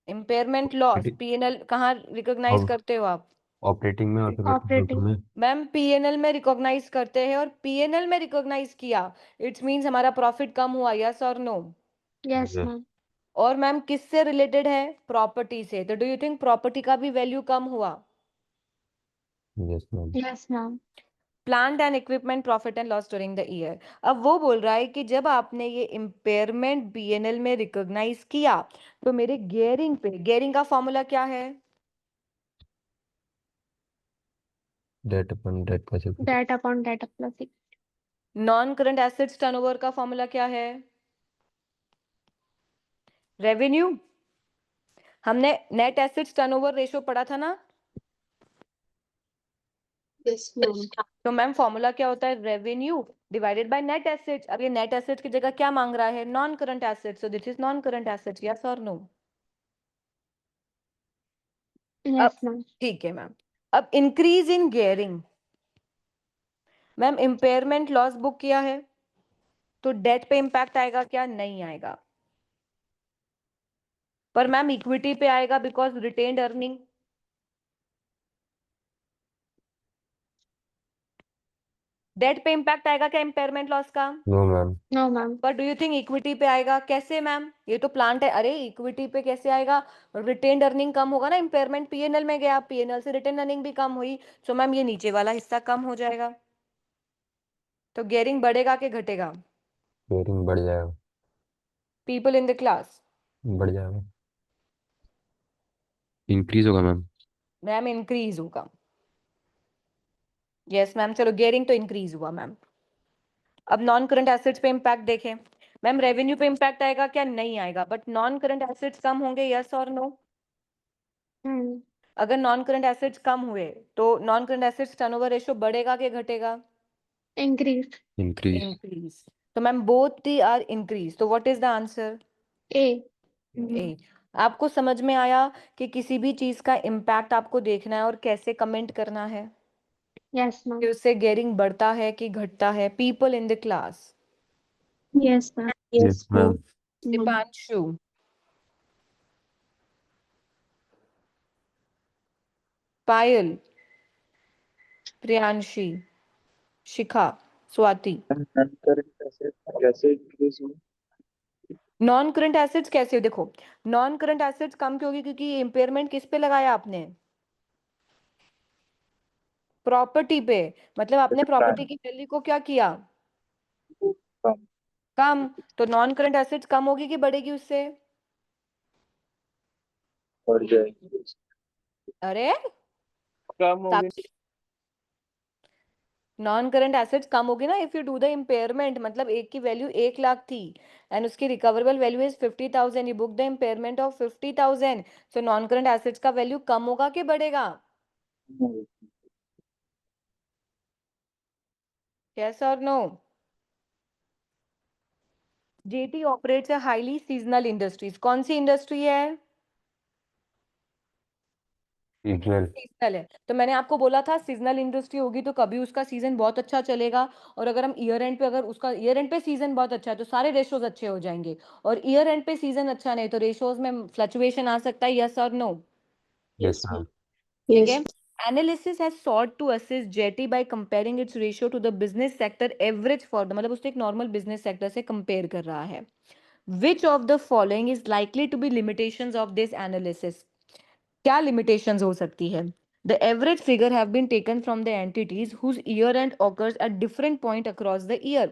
इम्पेयरमेंट लॉस पीएनएल कहाँ रिकॉग्नाइज करते हो आप? ऑपरेटिंग में और फिर Operating. में। मैम पीएनएल में रिकॉग्नाइज करते हैं, और पीएनएल में रिकॉग्नाइज किया इट्स मींस हमारा प्रॉफिट कम हुआ, यस और नो? Yes, Yes. ma'am. और मैम किससे रिलेटेड है? प्रॉपर्टी से। तो डू यू थिंक प्रॉपर्टी का भी वैल्यू कम हुआ? Yes ma'am. Yes, ma'am. Plant and equipment profit and loss during the year. अब वो बोल रहा है कि जब आपने ये इम्पेयरमेंट पीएनएल में रिकॉग्नाइज किया तो मेरे गियरिंग पे, गियरिंग का फॉर्मूला क्या है? डेट अपन डेट का चलता। Debt upon debt plus equity. Non current assets turnover का फॉर्मूला क्या है? रेवेन्यू। हमने नेट एसेट्स टर्नओवर रेशियो पढ़ा था ना? Yes, ma'am. तो मैम फॉर्मूला क्या होता है? Revenue divided by net assets. अब ये नेट एसेट्स की जगह क्या मांग रहा है? Non current assets, so this is non current assets, yes और नो? अब Yes, ma'am. ठीक है मैम। अब increase in gearing, ma'am impairment loss book किया है तो डेट पे इंपैक्ट आएगा क्या? नहीं आएगा। पर मैम इक्विटी पे आएगा, बिकॉज रिटेन्ड अर्निंग। डेट पे इंपैक्ट आएगा क्या इम्पेयरमेंट लॉस का? No ma'am. No, ma'am. पर डू यू थिंक इक्विटी पे आएगा? कैसे मैम? ये तो प्लांट है। अरे इक्विटी पे कैसे आएगा? रिटेन्ड अर्निंग कम होगा ना, इम्पेयरमेंट पीएनएल में गया, पीएनएल से रिटेन अर्निंग भी कम हुई, सो मैम ये नीचे वाला हिस्सा कम हो जाएगा। तो गियरिंग बढ़ेगा कि घटेगा? गियरिंग बढ़ जाएगा। People in the class? बढ़ जाएगा। इंक्रीज होगा मैम। मैम इंक्रीज होगा। Yes ma'am. चलो गियरिंग तो इंक्रीज हुआ मैम। अब नॉन करंट एसेट्स पे इंपैक्ट देखें। मैम रेवेन्यू पे इंपैक्ट आएगा क्या? नहीं आएगा। बट नॉन करंट एसेट्स कम होंगे, यस और नो? Hmm. अगर नॉन करंट एसेट्स कम हुए तो non current assets turnover ratio बढ़ेगा कि घटेगा? Increase. इंक्रीज। इंक्रीज। तो ma'am both the are increase, तो what is the answer? A. ए। आपको समझ में आया कि किसी भी चीज का इम्पैक्ट आपको देखना है और कैसे कमेंट करना है Yes, कि ma'am. उससे गेयरिंग बढ़ता है कि घटता है? People in the class? Yes, ma'am. Yes ma'am. Ma'am. Deepanshu, Payal, Priyanshi, Shikha, Swati. कैसे इंक्रीज हुई? नॉन करंट एसेट्स कैसे? देखो, नॉन करंट एसेट्स कम क्यों होगी? क्योंकि इम्पेयरमेंट किस पे लगाया आपने? प्रॉपर्टी पे। मतलब आपने प्रॉपर्टी की वैल्यू को क्या किया? कम। कम। तो नॉन करंट एसेट्स कम होगी कि बढ़ेगी उससे? बढ़ जाएगी। अरे कम हो गई। नॉन करंट एसेट्स कम होगी ना if you do the impairment, मतलब एक की वैल्यू 1 लाख थी एंड उसकी recoverable value is 50,000, you book the impairment of 50,000, so non current assets का वैल्यू कम होगा कि बढ़ेगा? यस और no? JT operates a highly seasonal industries, कौन सी इंडस्ट्री है? सीजनल। सीजनल है। तो मैंने आपको बोला था सीजनल इंडस्ट्री होगी तो कभी उसका सीजन बहुत अच्छा चलेगा, और अगर हम ईयर एंड पे, अगर उसका ईयर एंड पे सीजन बहुत अच्छा है तो सारे रेशोज अच्छे हो जाएंगे, और ईयर एंड पे सीजन अच्छा नहीं तो रेशोज में फ्लक्चुएशन आ सकता है। यस और नो? Yes Yes, ma'am. ठीक yes, है। Analysis has sought to assist JT by comparing its ratio to the business sector average for the, मतलब उसने एक नॉर्मल बिजनेस सेक्टर से कंपेयर कर रहा है। Which of the following is likely to be limitations of this analysis? क्या limitations हो सकती है? The average figure have been taken from the entities whose year end occurs at different point across the year.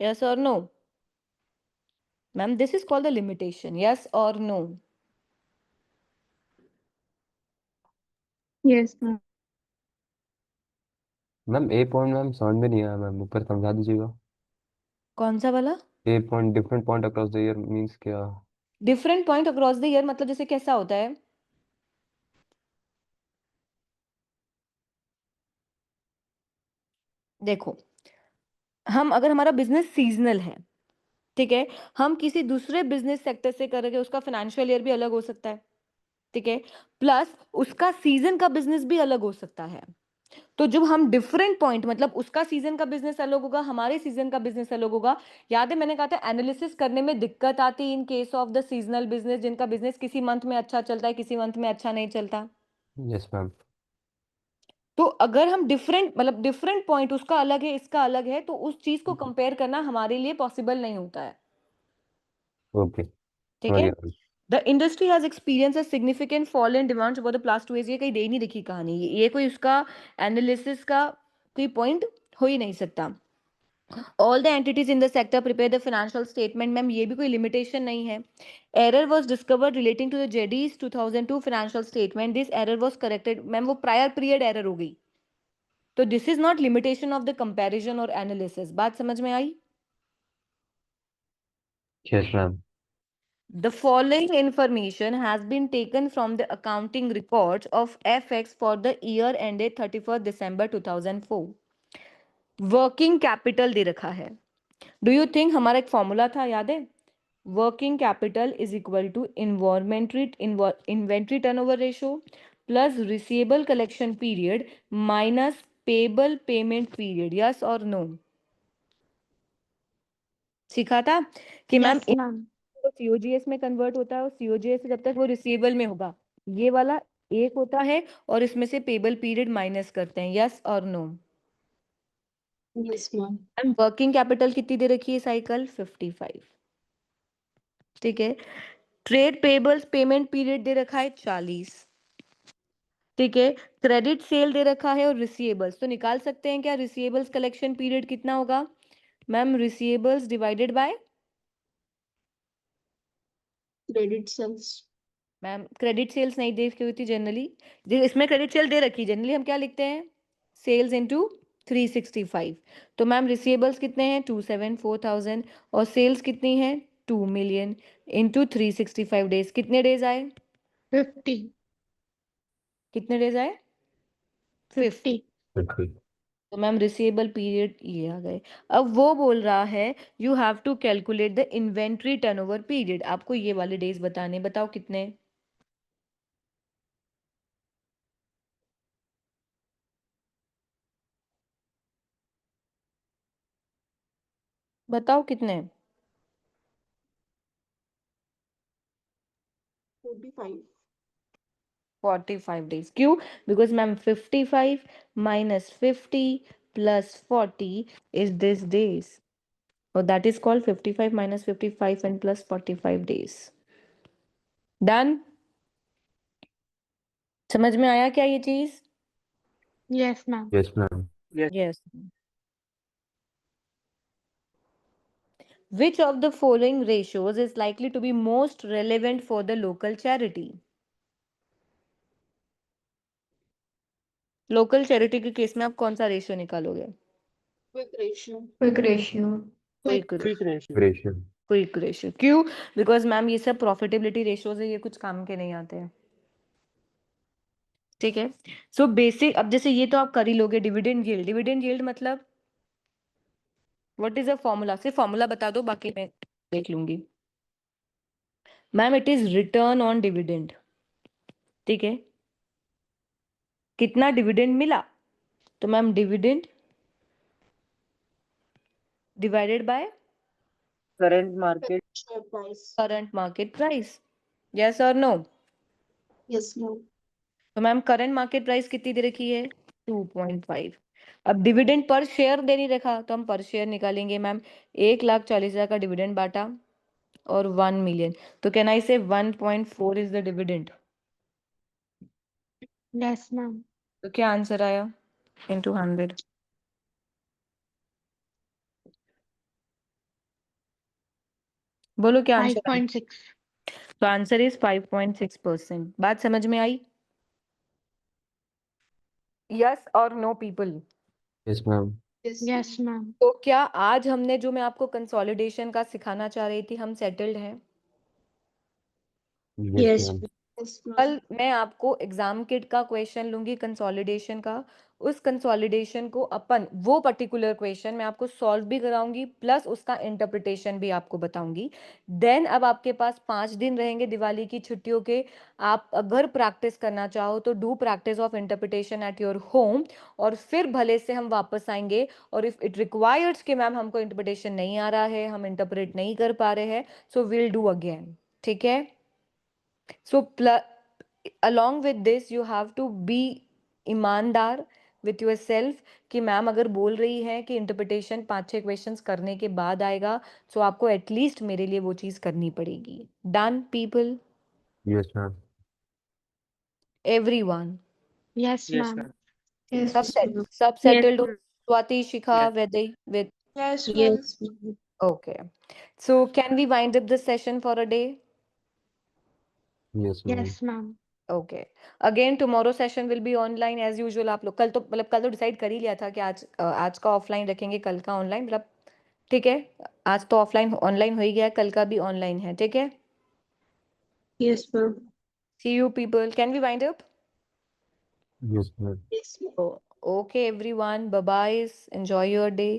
Yes or no? Ma'am, this is called the limitation. Yes or no? yes, ma'am. Ma'am A point ma'am समझ में नहीं आया ma'am, ऊपर समझा दीजिएगा। कौन सा वाला? A point different point across the year means क्या? Different point across the year मतलब जैसे कैसा होता है? देखो, हम अगर हमारा बिजनेस सीजनल है, ठीक है, हम किसी दूसरे बिजनेस सेक्टर से करेंगे, उसका फाइनेंशियल ईयर भी अलग हो सकता है, ठीक है, प्लस उसका सीजन का बिजनेस भी अलग हो सकता है। तो जब हम डिफरेंट पॉइंट, मतलब उसका सीजन का बिजनेस अलग होगा, हमारे सीजन का बिजनेस अलग होगा। याद है मैंने कहा था एनालिसिस करने में दिक्कत आती in case of the seasonal business, जिनका बिजनेस किसी मंथ में अच्छा चलता है, किसी मंथ में अच्छा नहीं चलता। Yes ma'am. तो अगर हम डिफरेंट, मतलब डिफरेंट पॉइंट, उसका अलग है इसका अलग है, तो उस चीज को कंपेयर करना हमारे लिए पॉसिबल नहीं होता है। ओके ठीक समझ है। गया ma'am. The industry has experience a significant fall in demands over the past 2 years, ये कहीं दे नहीं रखी कहानी, ये कोई उसका एनालिसिस का कोई पॉइंट हो ही नहीं सकता। All the entities in the sector prepare the financial statement, ma'am ये भी कोई limitation नहीं है। Error was discovered relating to the JD's 2002 financial statement, this error was corrected, ma'am वो prior period error हो गई, तो this is not limitation of the comparison or analysis। बात समझ में आई? Yes ma'am. The following information has been taken from the accounting records of FX for the year ended 31st December 2004। Working capital दे रखा है। Do you think, हमारा एक formula था याद है, working capital is equal to inventory turnover ratio plus receivable collection period minus payable payment period. Yes और no? सीखा था कि मैम Yes, ma'am. सीओजीएस में कन्वर्ट होता है और सीओजीएस से जब तक वो रिसीवेबल में होगा, ये वाला एक होता है और इसमें से पेबल पीरियड माइनस करते हैं। यस और no? Yes, ma'am. And working capital कितनी दे रखी है साइकिल? 55। ठीक है। ट्रेड पेबल्स पेमेंट पीरियड दे रखा है 40। ठीक है। क्रेडिट सेल दे रखा है और रिसीवेबल्स, तो निकाल सकते हैं क्या रिसीवेबल्स कलेक्शन पीरियड कितना होगा? Ma'am receivables divided by, Credit sales. Ma'am credit sales नहीं दे रखी होती जनरली, इसमें क्रेडिट सेल दे रखी, जनरली हम क्या लिखते हैं? Sales into 365। तो मैम रिसीवेबल्स कितने हैं? 274,000, और सेल्स कितनी है? 2 मिलियन इंटू 365 डेज, कितने डेज आए? 50. कितने डेज आए? 50। 50. बिल्कुल। तो मैम रिसीवेबल पीरियड ये आ गए। अब वो बोल रहा है you have to calculate the inventory turnover period, आपको ये वाले डेज बताने, बताओ कितने? बताओ कितने? 45. 45 डेज। क्यों? Because ma'am 55 minus 50 plus 40 is this days, और that is called 55 minus 55 and plus 45 days. Done? समझ में आया क्या ये चीज? Yes, ma'am. Yes ma'am. Yes. Yes. Which of the following ratios is likely to be most relevant for the local charity? Local charity के case में आप कौन सा रेशियो निकालोगे? Quick ratio. Quick ratio. Quick quick ratio ratio quick ratio क्यों? Because ma'am ये सब profitability ratios है, ये कुछ काम के नहीं आते हैं। ठीक है। सो बेसिक, अब जैसे ये तो आप कर ही लोगे। डिविडेंड यील्ड, डिविडेंड यील्ड मतलब व्हाट इज अ फॉर्मूला? सिर्फ फॉर्मूला बता दो, बाकी मैं देख लूंगी। Ma'am it is return on dividend. ठीक है, कितना डिविडेंड मिला, तो ma'am dividend divided by current market Share price. Current market price. Yes और नो? Yes, no. तो मैम करंट मार्केट प्राइस कितनी दे रखी है? 2.5। अब डिविडेंड पर शेयर दे नहीं रखा, तो हम पर शेयर निकालेंगे। मैम 1,40,000 का डिविडेंड बांटा और 1 मिलियन, तो कैन आई से 1.4 is the dividend? Yes, ma'am. तो क्या आंसर आया इनटू 100? बोलो क्या आंसर आया? 5.6. तो आंसर इज 5.6%। बात समझ में आई? यस और know people? Yes ma'am Yes, ma'am. तो क्या आज हमने जो मैं आपको कंसोलिडेशन का सिखाना चाह रही थी, हम सेटल्ड हैं? Yes Yes. Ma'am Yes, ma'am. कल मैं आपको एग्जाम किट का क्वेश्चन लूंगी कंसोलिडेशन का। उस कंसोलिडेशन को अपन, वो पर्टिकुलर क्वेश्चन मैं आपको सॉल्व भी कराऊंगी, प्लस उसका इंटरप्रिटेशन भी आपको बताऊंगी। देन अब आपके पास 5 दिन रहेंगे दिवाली की छुट्टियों के। आप अगर प्रैक्टिस करना चाहो तो do practice of interpretation at your home, और फिर भले से हम वापस आएंगे। और इफ इट रिक्वायर्स कि मैम हमको इंटरप्रिटेशन नहीं आ रहा है, हम इंटरप्रेट नहीं कर पा रहे हैं, सो विल डू अगेन। ठीक है। So, along with this, you have to be ईमानदार with yourself कि मैम अगर बोल रही है कि इंटरप्रिटेशन 5-6 क्वेश्चंस करने के बाद आएगा, तो आपको एटलीस्ट मेरे लिए वो चीज करनी पड़ेगी। Done people? Yes ma'am everyone? Yes, yes ma'am. Ma'am Yes, ma'am. सब settled? Swati, Shikha, yes Vaidehi, with Yes, yes, ma'am. okay. So can we wind up the session for a day? Yes ma'am Yes, ma'am. Okay. Again tomorrow session will be online as usual. आप लोग कल तो मतलब कल तो decide कर ही लिया था कि आज का ऑफलाइन रखेंगे, कल का ऑनलाइन, मतलब ठीक है। आज तो ऑफलाइन ऑनलाइन हो ही गया, कल का भी ऑनलाइन है। ठीक है। Yes, ma'am. See you people, can we wind up? Yes ma'am Yes, ma'am. Okay everyone, bye bye, enjoy your day.